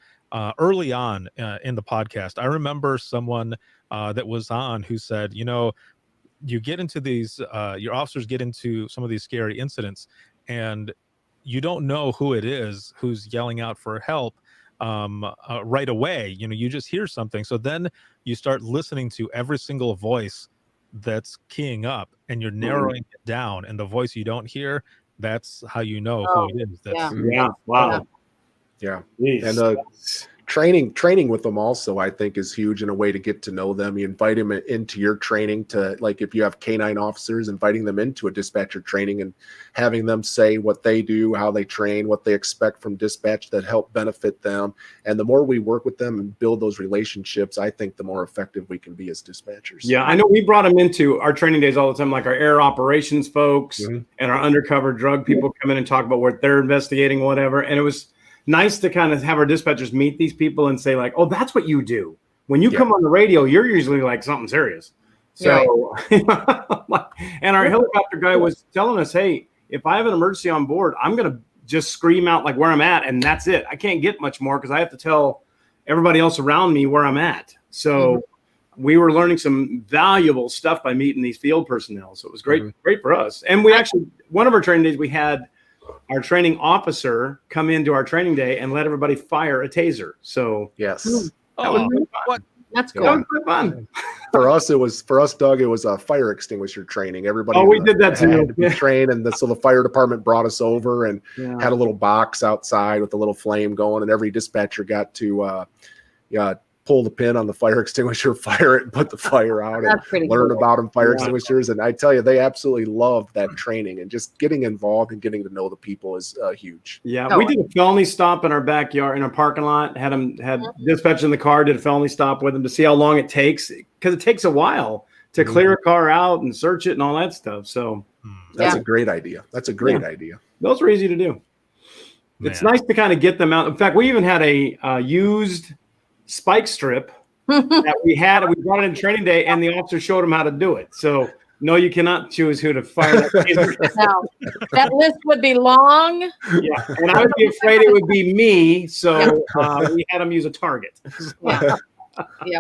early on in the podcast, I remember someone that was on who said, you get into these, your officers get into some of these scary incidents, and you don't know who it is who's yelling out for help right away. You just hear something. So then you start listening to every single voice that's keying up, and you're narrowing it down, and the voice you don't hear, that's how you know who it is. Wow. Yeah. And training with them also, I think, is huge in a way to get to know them. You invite them into your training to, like, if you have canine officers, inviting them into a dispatcher training and having them say what they do, how they train, what they expect from dispatch that help benefit them. And the more we work with them and build those relationships, I think the more effective we can be as dispatchers. Yeah, I know we brought them into our training days all the time, like our air operations folks and our undercover drug people come in and talk about what they're investigating, whatever. And it was nice to kind of have our dispatchers meet these people and say, like, oh, that's what you do. When you come on the radio, you're usually like something serious. So, and our helicopter guy was telling us, hey, if I have an emergency on board, I'm going to just scream out like where I'm at, and that's it. I can't get much more because I have to tell everybody else around me where I'm at. So we were learning some valuable stuff by meeting these field personnel. So it was great, great for us. And we actually, one of our training days, we had our training officer come into our training day and let everybody fire a taser. So yes, that was really fun. That's cool. That was quite fun. For us, Doug, it was a fire extinguisher training. Everybody we did that too. Had to be trained, and so the fire department brought us over and had a little box outside with a little flame going, and every dispatcher got to pull the pin on the fire extinguisher, fire it, and put the fire out, and learn about them fire extinguishers. And I tell you, they absolutely loved that training, and just getting involved and getting to know the people is huge. Yeah, we did a felony stop in our backyard, in our parking lot. Had dispatch in the car, did a felony stop with them to see how long it takes, because it takes a while to clear a car out and search it and all that stuff. So that's a great idea. That's a great idea. Those were easy to do. Man. It's nice to kind of get them out. In fact, we even had a used spike strip that we brought it in training day, and the officer showed them how to do it. So no, you cannot choose who to fire that. No, that list would be long. Yeah, and I would be afraid it would be me. So we had them use a target.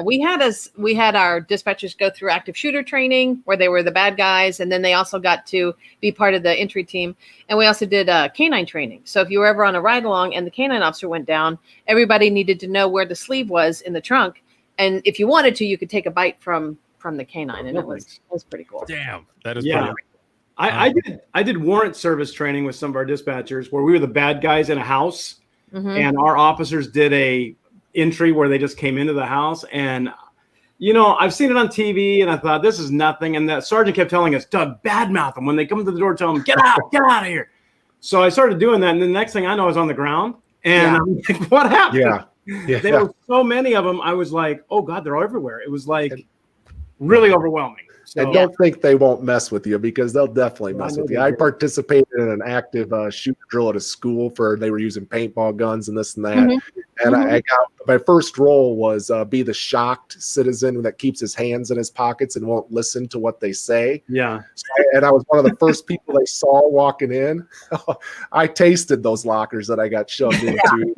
We had our dispatchers go through active shooter training where they were the bad guys, and then they also got to be part of the entry team. And we also did canine training. So if you were ever on a ride along and the canine officer went down, everybody needed to know where the sleeve was in the trunk. And if you wanted to, you could take a bite from the canine, and it was pretty cool. Damn, that is pretty. I did warrant service training with some of our dispatchers where we were the bad guys in a house, and our officers did a entry where they just came into the house. And I've seen it on TV, and I thought, this is nothing. And the sergeant kept telling us, Doug, badmouth them when they come to the door, tell them, get out of here. So I started doing that, and the next thing I know, I was on the ground, and I'm like, what happened? There were so many of them. I was like, oh God, they're all everywhere. It was like really overwhelming. So, and don't think they won't mess with you, because they'll definitely mess with you. I participated in an active shoot drill at a school they were using paintball guns and this and that. And I got, my first role was be the shocked citizen that keeps his hands in his pockets and won't listen to what they say. Yeah. And I was one of the first people they saw walking in. I tasted those lockers that I got shoved into.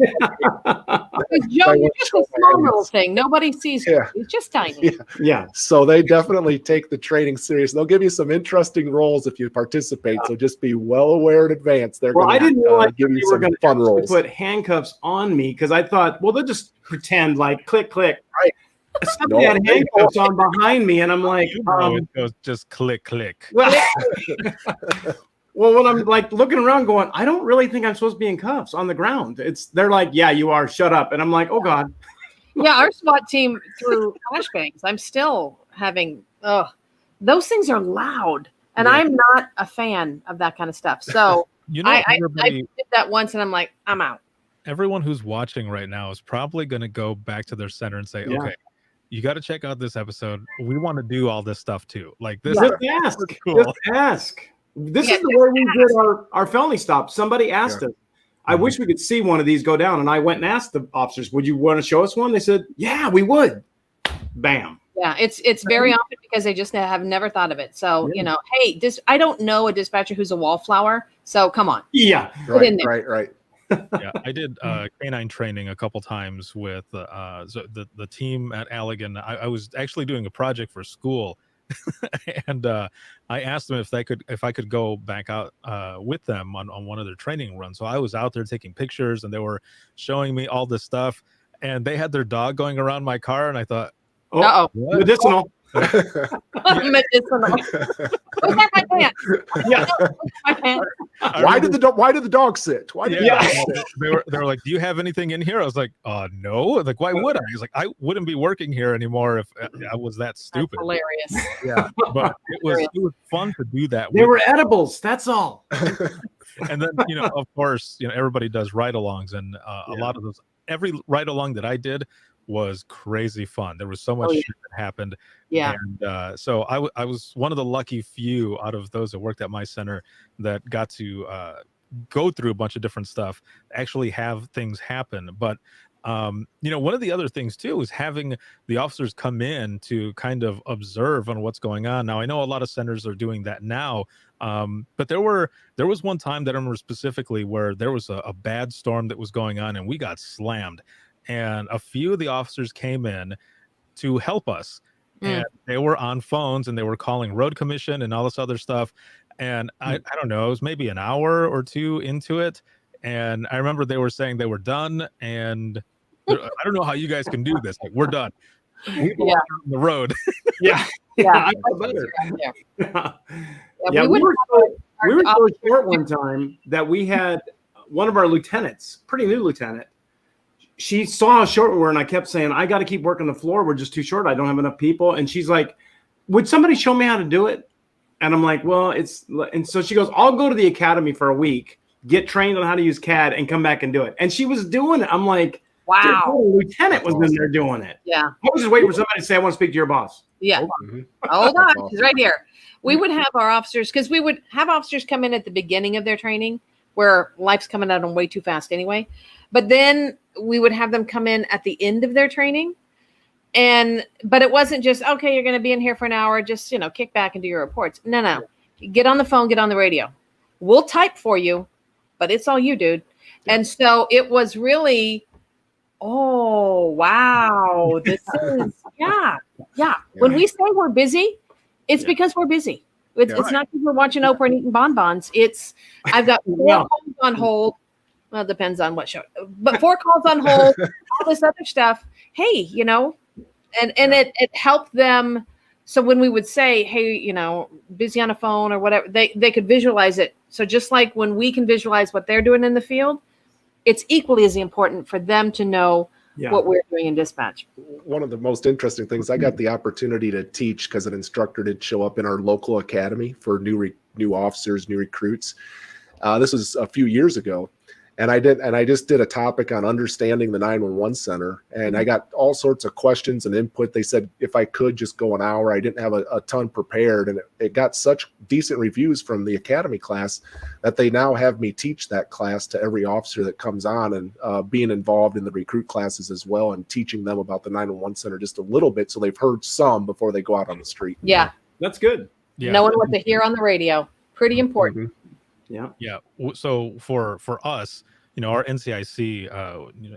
Joe, you're just a small little thing. Nobody sees you. It's just tiny. Yeah. So they definitely take the training serious. They'll give you some interesting roles if you participate. So just be well aware in advance. I didn't realize give you some fun roles. Put handcuffs on me, because I thought, well, they'll just pretend like click. Right. Somebody had handcuffs on behind me, and I'm like, it goes just click. Well, when I'm like looking around going, I don't really think I'm supposed to be in cuffs on the ground. They're like, yeah, you are. Shut up. And I'm like, oh God. Yeah, our SWAT team threw flashbangs. I'm still having, those things are loud. And I'm not a fan of that kind of stuff. So I did that once, and I'm like, I'm out. Everyone who's watching right now is probably going to go back to their center and say, okay, you got to check out this episode. We want to do all this stuff too. Like this. Just ask. Cool. Just ask. This is the way we did our felony stop. Somebody asked us. I wish we could see one of these go down. And I went and asked the officers, would you want to show us one? They said, yeah, we would. Bam. Yeah, it's very often because they just have never thought of it. So, hey, I don't know a dispatcher who's a wallflower. So come on. Yeah. Right. Yeah, I did canine training a couple times with the team at Allegan. I was actually doing a project for school. And I asked them if I could go back out with them on one of their training runs. So I was out there taking pictures, and they were showing me all this stuff. And they had their dog going around my car, and I thought, medicinal. Medicinal. Look at my pants. Yeah. My pants. Why did the dog sit? Why did the dog sit? They were like, "Do you have anything in here?" I was like, no." Like, why would I? He's like, "I wouldn't be working here anymore if I was that stupid." That's hilarious. Yeah, but it was fun to do that. They were edibles. That's all. And then, of course, everybody does ride-alongs, and a lot of those, every ride-along that I did was crazy fun. There was so much shit that happened. Yeah. And so I was one of the lucky few out of those that worked at my center that got to go through a bunch of different stuff, actually have things happen. But one of the other things too is having the officers come in to kind of observe on what's going on. Now, I know a lot of centers are doing that now, but there was one time that I remember specifically where there was a bad storm that was going on, and we got slammed. And a few of the officers came in to help us, and they were on phones and they were calling road commission and all this other stuff. And I don't know, it was maybe an hour or two into it, and I remember they were saying they were done, and I don't know how you guys can do this. Like, we're done. We belong on the road. Yeah. Yeah. I feel better. Yeah, we were so short one time that we had one of our lieutenants, pretty new lieutenant. She saw how short we were, and I kept saying, "I got to keep working the floor. We're just too short. I don't have enough people." And she's like, "Would somebody show me how to do it?" And I'm like, "Well, it's," and so she goes, "I'll go to the academy for a week, get trained on how to use CAD, and come back and do it." And she was doing it. I'm like, wow. The lieutenant was in there doing it. Yeah. I was just waiting for somebody to say, "I want to speak to your boss." Yeah. Hold on. She's right here. We would have our officers, because we would have officers come in at the beginning of their training where life's coming at them way too fast anyway. But then we would have them come in at the end of their training. But it wasn't just, okay, you're going to be in here for an hour, just, kick back and do your reports. No. Get on the phone, get on the radio. We'll type for you, but it's all you, dude. Yeah. And so it was really, oh, wow. This is, yeah. When we say we're busy, it's because we're busy. It's not because we're watching Oprah and eating bonbons. I've got 4 calls on hold. Well, it depends on what show, but 4 calls on hold, all this other stuff. Hey, and it helped them. So when we would say, hey, busy on a phone or whatever, they could visualize it. So just like when we can visualize what they're doing in the field, it's equally as important for them to know what we're doing in dispatch. One of the most interesting things, I got the opportunity to teach because an instructor did show up in our local academy for new officers, new recruits. This was a few years ago. And I just did a topic on understanding the 911 center, and I got all sorts of questions and input. They said if I could just go an hour. I didn't have a ton prepared, and it got such decent reviews from the academy class that they now have me teach that class to every officer that comes on, and being involved in the recruit classes as well, and teaching them about the 911 center just a little bit, so they've heard some before they go out on the street. Yeah, that's good. Yeah. Knowing what to hear on the radio, pretty important. Yeah. So for us, our NCIC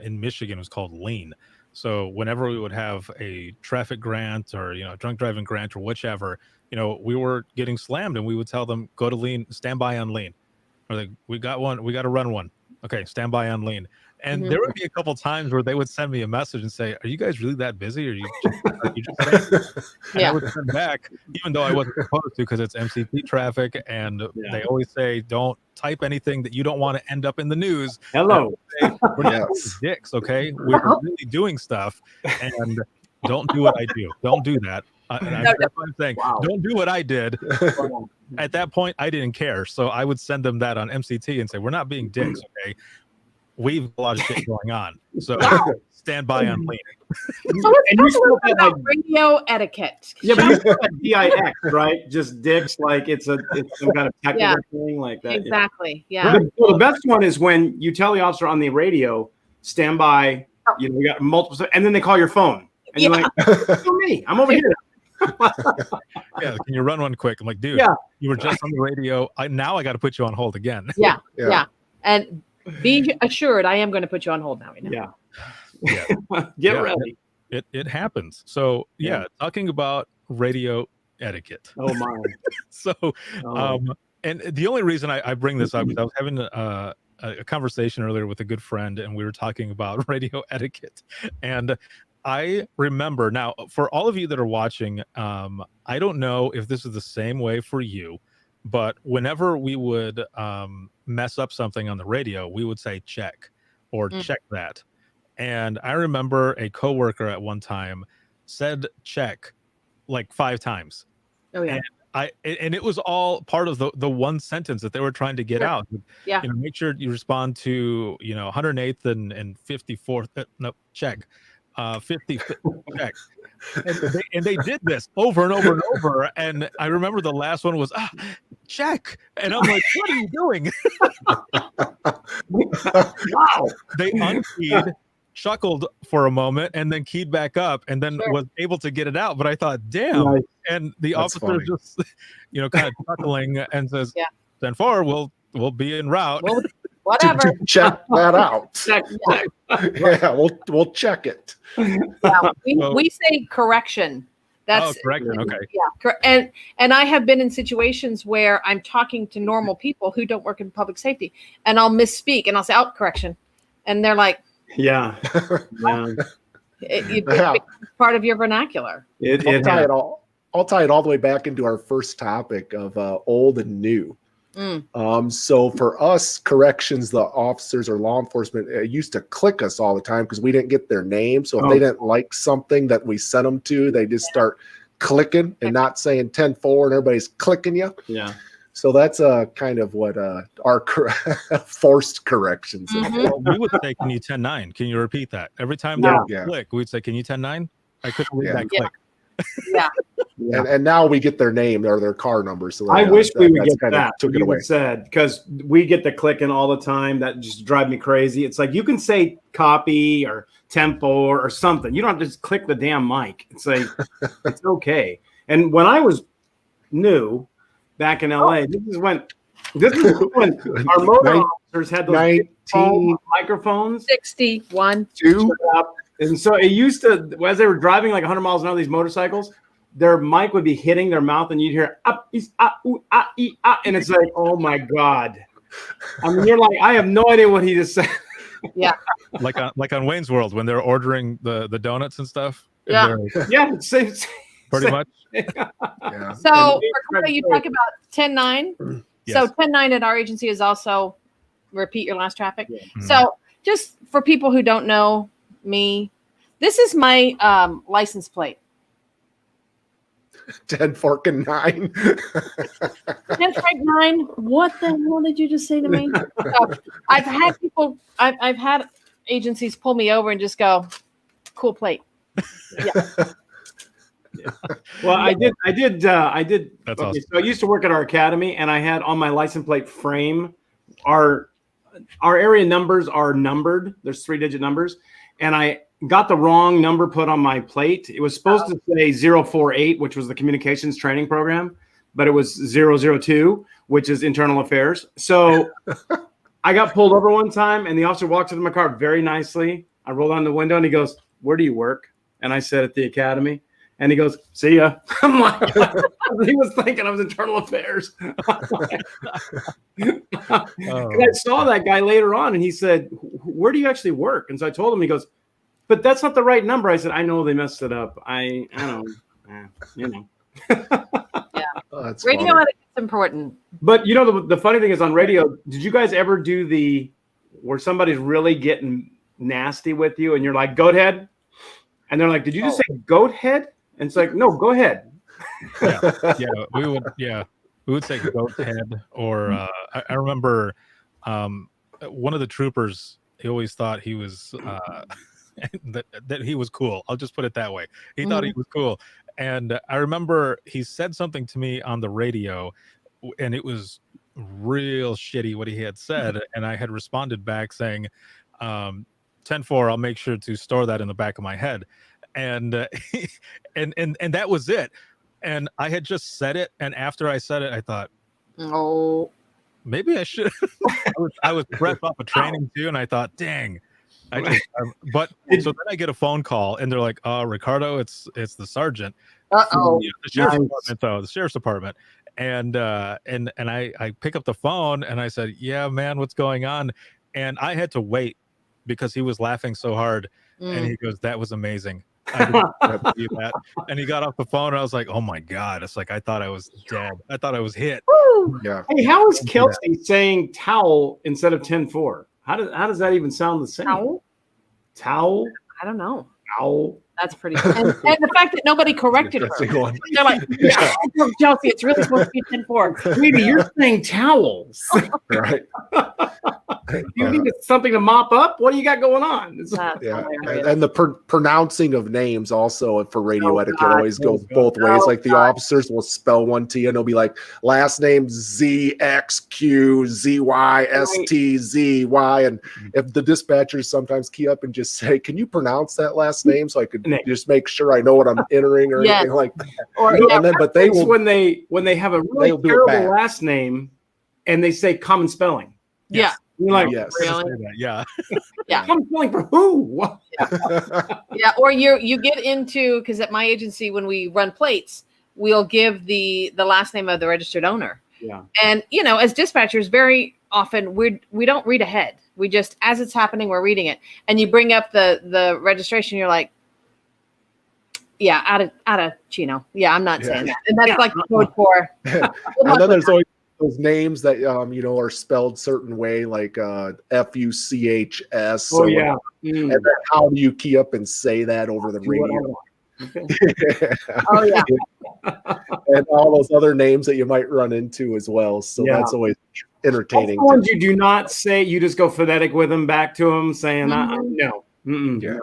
in Michigan was called lean. So whenever we would have a traffic grant or drunk driving grant or whichever, we were getting slammed, and we would tell them, go to lean, stand by on lean. Or like, we got one, we got to run one. Okay, stand by on lean. And there would be a couple times where they would send me a message and say, "Are you guys really that busy? Or you just I would send back, even though I wasn't supposed to, because it's MCP traffic, and they always say, don't type anything that you don't want to end up in the news. Hello. We're not dicks, okay? We're really doing stuff, and don't do what I do. Don't do that. That's what I'm saying. Wow. Don't do what I did. At that point, I didn't care. So I would send them that on MCT and say, we're not being dicks, okay? We've a lot of shit going on. So stand by on lean. So let's talk about radio etiquette. Yeah, but you still have DIX, right? Just dicks, like it's some kind of technical thing like that. Exactly. Yeah. Well, the best one is when you tell the officer on the radio, stand by, we got multiple, and then they call your phone. And you're like, tell me, I'm over here. Can you run one quick? I'm like, dude, you were just on the radio. Now I got to put you on hold again. Yeah. And be assured, I am going to put you on hold now. Get ready. It happens. So talking about radio etiquette. Oh my. So and the only reason I bring this up is I was having a conversation earlier with a good friend, and we were talking about radio etiquette. And I remember now, for all of you that are watching, I don't know if this is the same way for you, but whenever we would mess up something on the radio, we would say check or check that. And I remember a coworker at one time said check like 5 times. Oh yeah. And it was all part of the one sentence that they were trying to get out. Yeah. You know, make sure you respond to, 108th and 54th. No, check. 50th, check. And they did this over and over and over. And I remember the last one was check. And I'm like, what are you doing? Wow. They unkeyed, chuckled for a moment, and then keyed back up, and then was able to get it out. But I thought, damn. Nice. And the That's officer funny. just, kind of chuckling and says, 10-4, we'll be en route. Well, whatever. Check that out. Check. Yeah, we'll check it. Yeah, we say correction. That's correction. Okay. Yeah, and I have been in situations where I'm talking to normal people who don't work in public safety, and I'll misspeak, and I'll say, "Oh, correction," and they're like, Yeah. It's part of your vernacular. I'll tie it all the way back into our first topic of old and new. So for us, corrections, the officers or law enforcement used to click us all the time because we didn't get their name. So if they didn't like something that we sent them to, they just start clicking and not saying 10-4 and everybody's clicking you. Yeah. So that's kind of what our forced corrections is. Well, we would say, can you 10-9? Can you repeat that? Every time they would click, we'd say, can you 10-9? I couldn't read that click. Yeah. And now we get their name or their car number. So I wish we would get that. Took it away. Said, because we get the clicking all the time. That just drive me crazy. It's like you can say copy or tempo or something. You don't have to just click the damn mic. It's like it's okay. And when I was new back in LA, this is when our motor officers had those big microphones. 61. And so it used to, as they were driving like 100 miles an hour, these motorcycles, their mic would be hitting their mouth, and you'd hear and it's like, oh my god! I mean, you're like, I have no idea what he just said. Yeah, like on Wayne's World when they're ordering the donuts and stuff. Yeah, yeah, same, pretty much. Yeah. So for Corey, you talk about 10-9. Yes. So 10-9 at our agency is also repeat your last traffic. Yeah. So just for people who don't know me, this is my license plate. 10 fork and 9. 10 strike 9. What the hell did you just say to me? So I've had people, I've had agencies pull me over and just go, cool plate. Yeah. Well, I did. That's awesome. So I used to work at our academy, and I had on my license plate frame our area numbers are numbered. There's 3-digit numbers, and I got the wrong number put on my plate. It was supposed to say 048, which was the communications training program, but it was 002, which is internal affairs. So I got pulled over one time, and the officer walks into my car very nicely. I roll down the window, and he goes, "Where do you work?" And I said, "At the academy." And he goes, "See ya." I'm like, he was thinking I was internal affairs. I saw that guy later on, and he said, "Where do you actually work?" And so I told him. He goes, "But that's not the right number." I said, "I know they messed it up. I know, you know." Yeah, That's radio funny. etiquette's important. But you know, the funny thing is on radio. Did you guys ever do where somebody's really getting nasty with you, and you're like, "Goat head," and they're like, "Did you just say goat head?" And it's like, "No, go ahead." We would say goat head, or I remember one of the troopers. He always thought he was that he was cool. I'll just put it that way. He thought he was cool, and I remember he said something to me on the radio, and it was real shitty what he had said, and I had responded back saying, 10-4, I'll make sure to store that in the back of my head. And and that was it. And I had just said it, and after I said it, I thought, Oh, maybe I should. I was fresh off of training too, and I thought, dang. But so then I get a phone call, and they're like, "Ricardo, it's the sergeant." uh-oh. The sheriff's department, though. The sheriff's department. And I pick up the phone, and I said, "Yeah, man, what's going on?" And I had to wait because he was laughing so hard, and he goes, "That was amazing." I didn't believe that. And he got off the phone, and I was like, "Oh my god!" It's like I thought I was dead. I thought I was hit. Woo! Yeah. Hey, how is Kelsey saying towel instead of 10-4? How does that even sound the same? Towel? Towel? I don't know. Towel? That's pretty cool. And the fact that nobody corrected her. Interesting one. They're like, yeah, Chelsea, it's really supposed to be 10-4. Maybe you're saying towels. Right. You need something to mop up? What do you got going on? That's Yeah, hilarious. and the pronouncing of names also for radio etiquette God. always goes both ways. Like the officers will spell one T and they'll be like, last name ZXQZYSTZY. And if the dispatchers sometimes key up and just say, can you pronounce that last name so I could just make sure I know what I'm entering or anything like that? Or, And then, but they will when they have a really they'll do it bad. terrible last name and they say common spelling. yeah. You're like, yes. Really? Yeah. Yeah. common spelling for who? What? Yeah. Or you get into, because at my agency, when we run plates, we'll give the last name of the registered owner. Yeah. And, as dispatchers, very often we don't read ahead. We just, as it's happening, we're reading it. And you bring up the registration, you're like, yeah, out of Chino. Yeah, I'm not saying that. And that's like the code for. And then there's always those names that are spelled certain way, like FUCHS. Oh yeah. And then how do you key up and say that over the radio? Okay. Oh yeah. And all those other names that you might run into as well. So that's always entertaining. All the ones you do not say, you just go phonetic with them back to them, saying no. Yeah.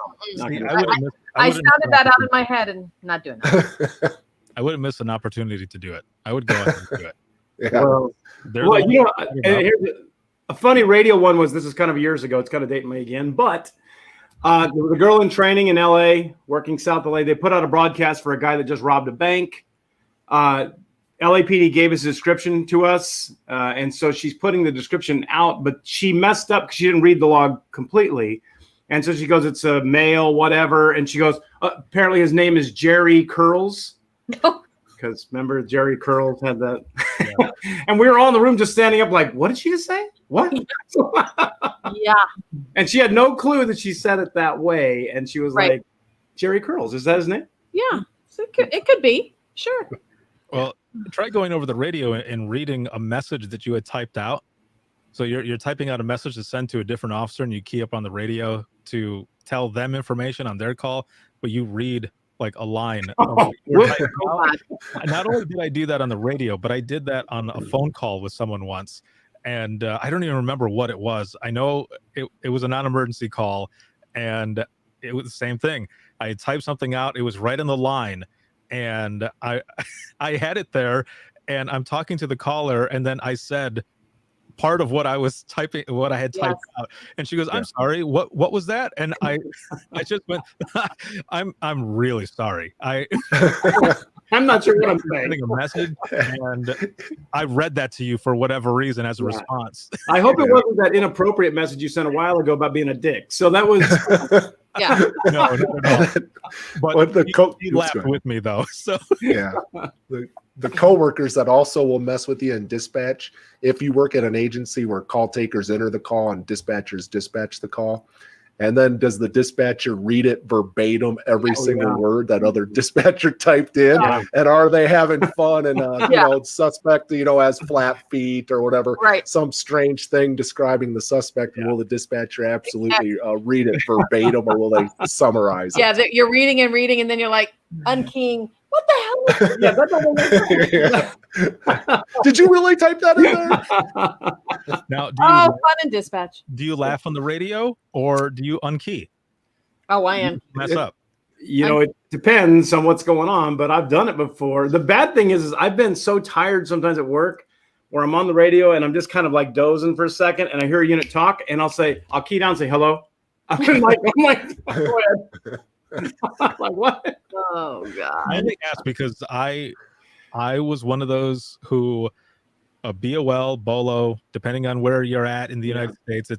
I sounded that out in my head and not doing it. I wouldn't miss an opportunity to do it. I would go ahead and do it. Yeah. Well, here's a funny radio one was, this is kind of years ago. It's kind of dating me again, but there was a girl in training in LA, working South LA. They put out a broadcast for a guy that just robbed a bank. LAPD gave us a description to us, and so she's putting the description out, but she messed up because she didn't read the log completely. And so she goes, it's a male, whatever. And she goes, apparently his name is Jerry Curls. Because remember, Jerry Curls had that. Yeah. And we were all in the room just standing up like, what did she just say? What? Yeah. And she had no clue that she said it that way. And she was like, Jerry Curls, is that his name? Yeah. So it could be. Sure. Well, try going over the radio and reading a message that you had typed out. So you're typing out a message to send to a different officer, and you key up on the radio to tell them information on their call, but you read like a line. Not only did I do that on the radio, but I did that on a phone call with someone once. And I don't even remember what it was. I know it was a non-emergency call, and it was the same thing. I had typed something out. It was right in the line, and I had it there, and I'm talking to the caller, and then I said part of what I was typing, what I had typed out, and she goes, "I'm sorry, what was that?" And I just went, "I'm really sorry. I'm not sure what I'm saying." Sending a message, and I read that to you for whatever reason as a response. I hope it wasn't that inappropriate message you sent a while ago about being a dick. So that was. Yeah. No, not at all. But you laughed with me though. So yeah. The coworkers that also will mess with you in dispatch, if you work at an agency where call takers enter the call and dispatchers dispatch the call, and then does the dispatcher read it verbatim, every single word that other dispatcher typed in? And are they having fun? And suspect, has flat feet or whatever, some strange thing describing the suspect. Will the dispatcher absolutely read it verbatim, or will they summarize it? Yeah, you're reading, and then you're like unkeying. What the hell? Did you really type that in there? Now, fun in dispatch. Do you laugh on the radio, or do you unkey? Oh, I am. Mess up. It depends on what's going on, but I've done it before. The bad thing is I've been so tired sometimes at work where I'm on the radio and I'm just kind of like dozing for a second, and I hear a unit talk, and I'll key down and say hello. I'm like, go ahead. Like what? Oh God! I think that's because I was one of those who BOL, BOLO, depending on where you're at in the United States,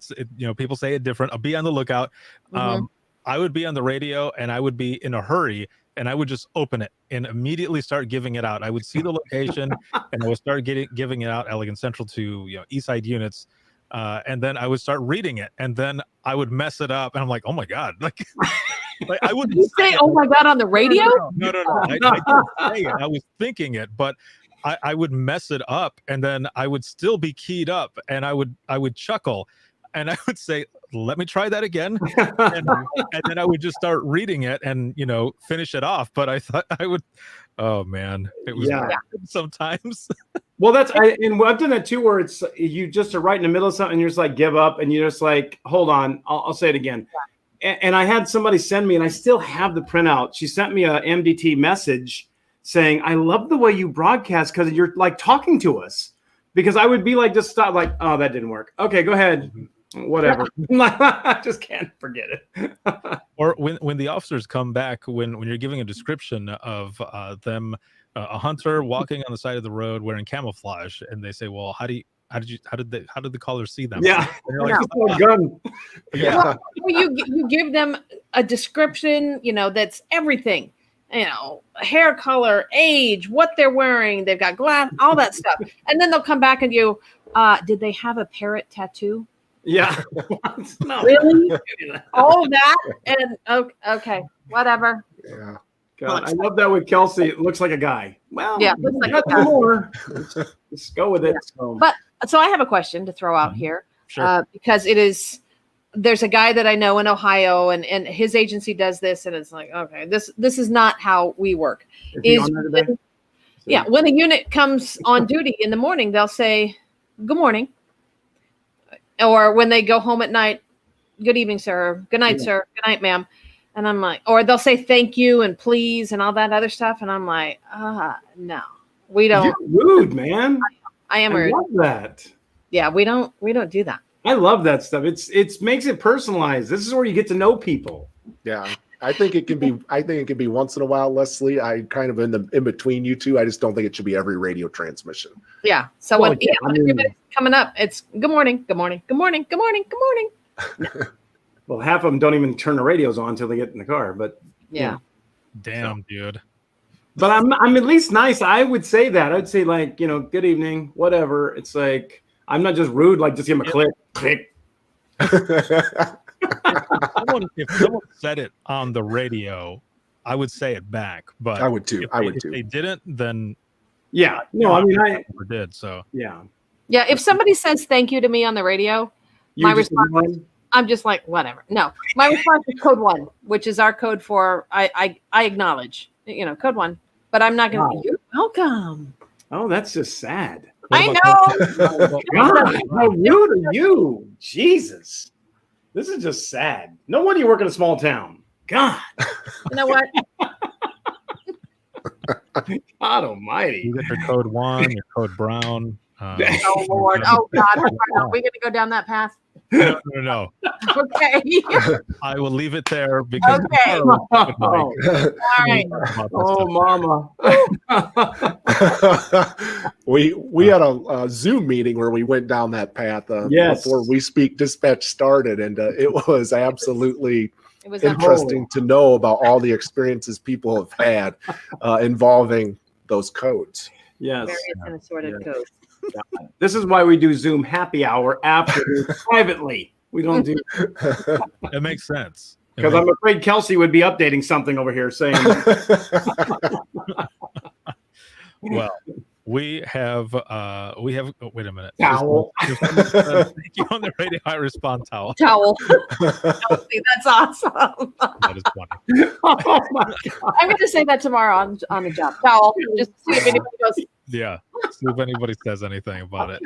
people say it different. I'll be on the lookout. I would be on the radio, and I would be in a hurry, and I would just open it and immediately start giving it out. I would see the location, and I would start giving it out, Elegant Central to East Side units. And then I would start reading it, and then I would mess it up, and I'm like, oh my God, like Like, I wouldn't You say, "Oh my God," on the radio? No. I didn't say it. I was thinking it, but I would mess it up, and then I would still be keyed up, and I would chuckle, and I would say, "Let me try that again," and then I would just start reading it and finish it off. But I thought I would. Oh man, it was bad sometimes. Well, and I've done that too, where it's you just are right in the middle of something, and you're just like give up, and you're just like, hold on, I'll say it again. And I had somebody send me, and I still have the printout. She sent me a MDT message saying, "I love the way you broadcast because you're like talking to us." Because I would be like, just stop, like, oh, that didn't work. Okay, go ahead, whatever. I just can't forget it. Or when the officers come back, when you're giving a description of them, a hunter walking on the side of the road wearing camouflage, and they say, "Well, how did the caller see them?" Yeah, and you're like, oh, gun. Well, you give them a description, that's everything, hair color, age, what they're wearing, they've got glass, all that stuff, and then they'll come back and did they have a parrot tattoo? Yeah. No. Really? All that? And okay, whatever. Yeah. God, I love that with Kelsey. It looks like a guy. Well, yeah, looks like a guy. More. Let's go with it. Yeah. So I have a question to throw out here. Sure. Because there's a guy that I know in Ohio, and his agency does this, and it's like, okay, this is not how we work. When a unit comes on duty in the morning, they'll say, "Good morning," or when they go home at night, "Good evening, sir. Good night, sir. Good night, ma'am." And I'm like, or they'll say thank you and please and all that other stuff, and I'm like, no, we don't. You're rude, man. I am rude. I love that. Yeah, we don't do that. I love that stuff. It makes it personalized. This is where you get to know people. Yeah. I think it can be once in a while, Leslie. I kind of in between you two. I just don't think it should be every radio transmission. Yeah. So when everybody's coming up, it's good morning, good morning, good morning, good morning, good morning. Well, half of them don't even turn the radios on until they get in the car. But yeah. Damn, dude. But I'm at least nice. I would say that. I'd say like, good evening, whatever. It's like I'm not just rude, like just give them a click. If someone said it on the radio, I would say it back. But I would too. If they didn't, then yeah. No, I mean I never did. So yeah. Yeah. If somebody says thank you to me on the radio, my response, I'm just like, whatever. No, my response is code 1, which is our code for I acknowledge, code 1. But I'm not going to be, "You're welcome." Oh, that's just sad. I know. God, how rude are you? Jesus. This is just sad. No wonder you work in a small town. God. You know what? God almighty. You get your code 1, your code brown. Oh, Lord. Oh, God. Are we going to go down that path? No. Okay. I will leave it there because okay. All right. Oh, mama. we had a Zoom meeting where we went down that path before We Speak Dispatch started, and it was absolutely interesting to know about all the experiences people have had involving those codes. Yes. Various assorted codes. This is why we do Zoom happy hour after privately. We don't do it makes sense. Because I'm afraid Kelsey would be updating something over here saying well, we have wait a minute. Towel. Thank you on the radio. I respond towel. Kelsey, that's awesome. That is funny. Oh my God. I'm going to say that tomorrow on the job. Towel. Just see if anybody goes. Yeah. See if anybody says anything about it.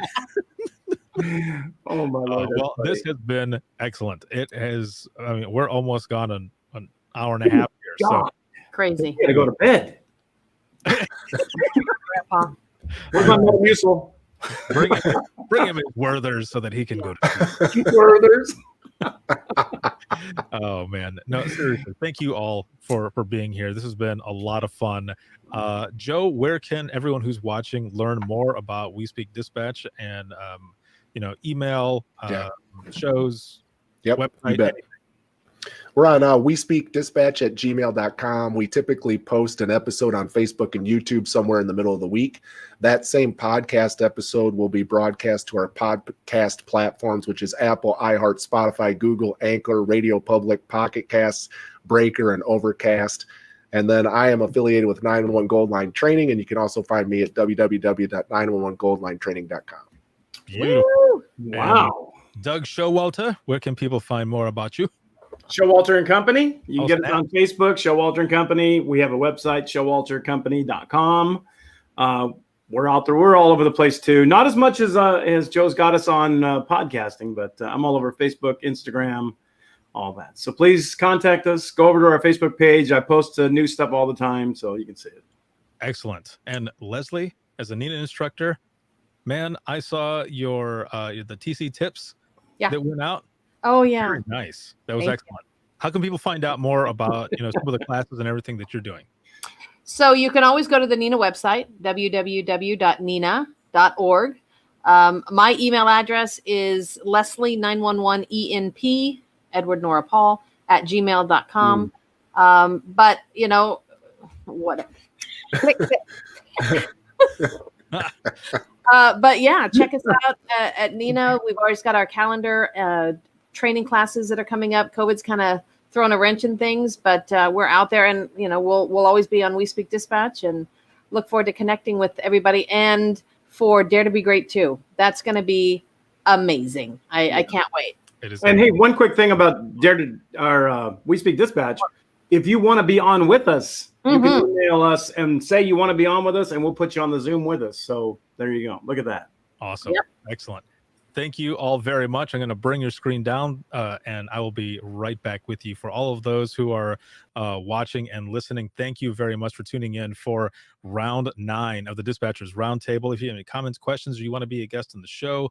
Oh my Lord. Well, this has been excellent. It has. I mean, we're almost gone an hour and a half here. God. So Crazy. You gotta go to bed. Grandpa. Where's my Metamucil? Bring him his Werther's so that he can go to sleep. Werther's. Oh man, no, seriously, thank you all for being here. This has been a lot of fun. Joe, where can everyone who's watching learn more about We Speak Dispatch and email shows, yep, website? We're on we speak dispatch at gmail.com. We typically post an episode on Facebook and YouTube somewhere in the middle of the week. That same podcast episode will be broadcast to our podcast platforms, which is Apple, iHeart, Spotify, Google, Anchor, Radio Public, Pocket Casts, Breaker, and Overcast. And then I am affiliated with 911 Gold Line Training, and you can also find me at www.911goldlinetraining.com. Beautiful. Wow. And Doug Showalter, where can people find more about you? Showalter and Company. You can Oh, get it snap. on Facebook, Showalter and Company. We have a website, showaltercompany.com. We're out there. We're all over the place too. Not as much as Joe's got us on podcasting, but I'm all over Facebook, Instagram, all that. So please contact us. Go over to our Facebook page. I post new stuff all the time, so you can see it. Excellent. And Leslie, as a NINA instructor, man, I saw your the TC tips that went out. Oh, yeah. Very nice. That was Thank excellent. How can people find out more about some of the classes and everything that you're doing? So you can always go to the NINA website, www.nina.org. My email address is Leslie911ENP, Edward Nora Paul, @gmail.com. But, what? Click it. But yeah, check us out at NINA. We've always got our calendar, training classes that are coming up. COVID's kind of thrown a wrench in things, but we're out there, and we'll always be on We Speak Dispatch, and look forward to connecting with everybody. And for Dare to Be Great too, that's going to be amazing. I can't wait. It is. And hey, one quick thing about We Speak Dispatch. If you want to be on with us, you can email us and say you want to be on with us, and we'll put you on the Zoom with us. So there you go. Look at that. Awesome. Yep. Excellent. Thank you all very much. I'm going to bring your screen down, and I will be right back with you. For all of those who are watching and listening, thank you very much for tuning in for round 9 of the Dispatchers Roundtable. If you have any comments, questions, or you want to be a guest on the show,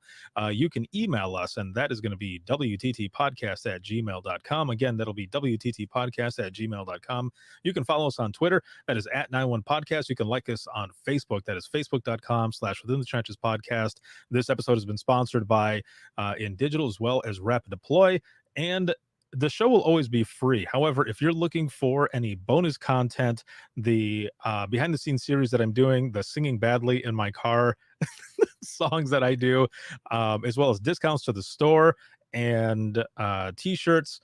you can email us, and that is going to be wttpodcast@gmail.com. Again, that'll be wttpodcast@gmail.com. You can follow us on Twitter. That is @91podcast. You can like us on Facebook. That is facebook.com/Within the Trenches Podcast. This episode has been sponsored by In Digital, as well as Rapid Deploy, and the show will always be free. However, if you're looking for any bonus content, the behind the scenes series that I'm doing, the Singing Badly in My Car songs that I do, as well as discounts to the store and t-shirts,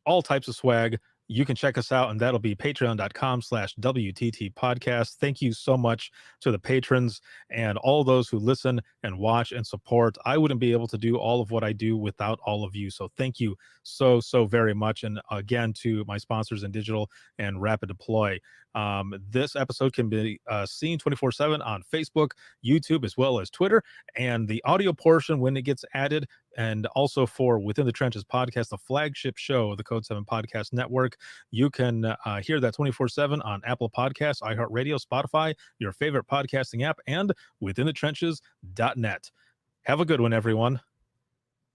all types of swag, you can check us out, and that'll be patreon.com/WTT podcast. Thank you so much to the patrons and all those who listen and watch and support. I wouldn't be able to do all of what I do without all of you. So thank you so very much. And again, to my sponsors In Digital and Rapid Deploy. This episode can be seen 24/7 on Facebook, YouTube, as well as Twitter. And the audio portion, when it gets added, and also for Within the Trenches podcast, the flagship show of the Code 7 Podcast Network, you can hear that 24/7 on Apple Podcasts, iHeartRadio, Spotify, your favorite podcasting app, and withinthetrenches.net. Have a good one, everyone.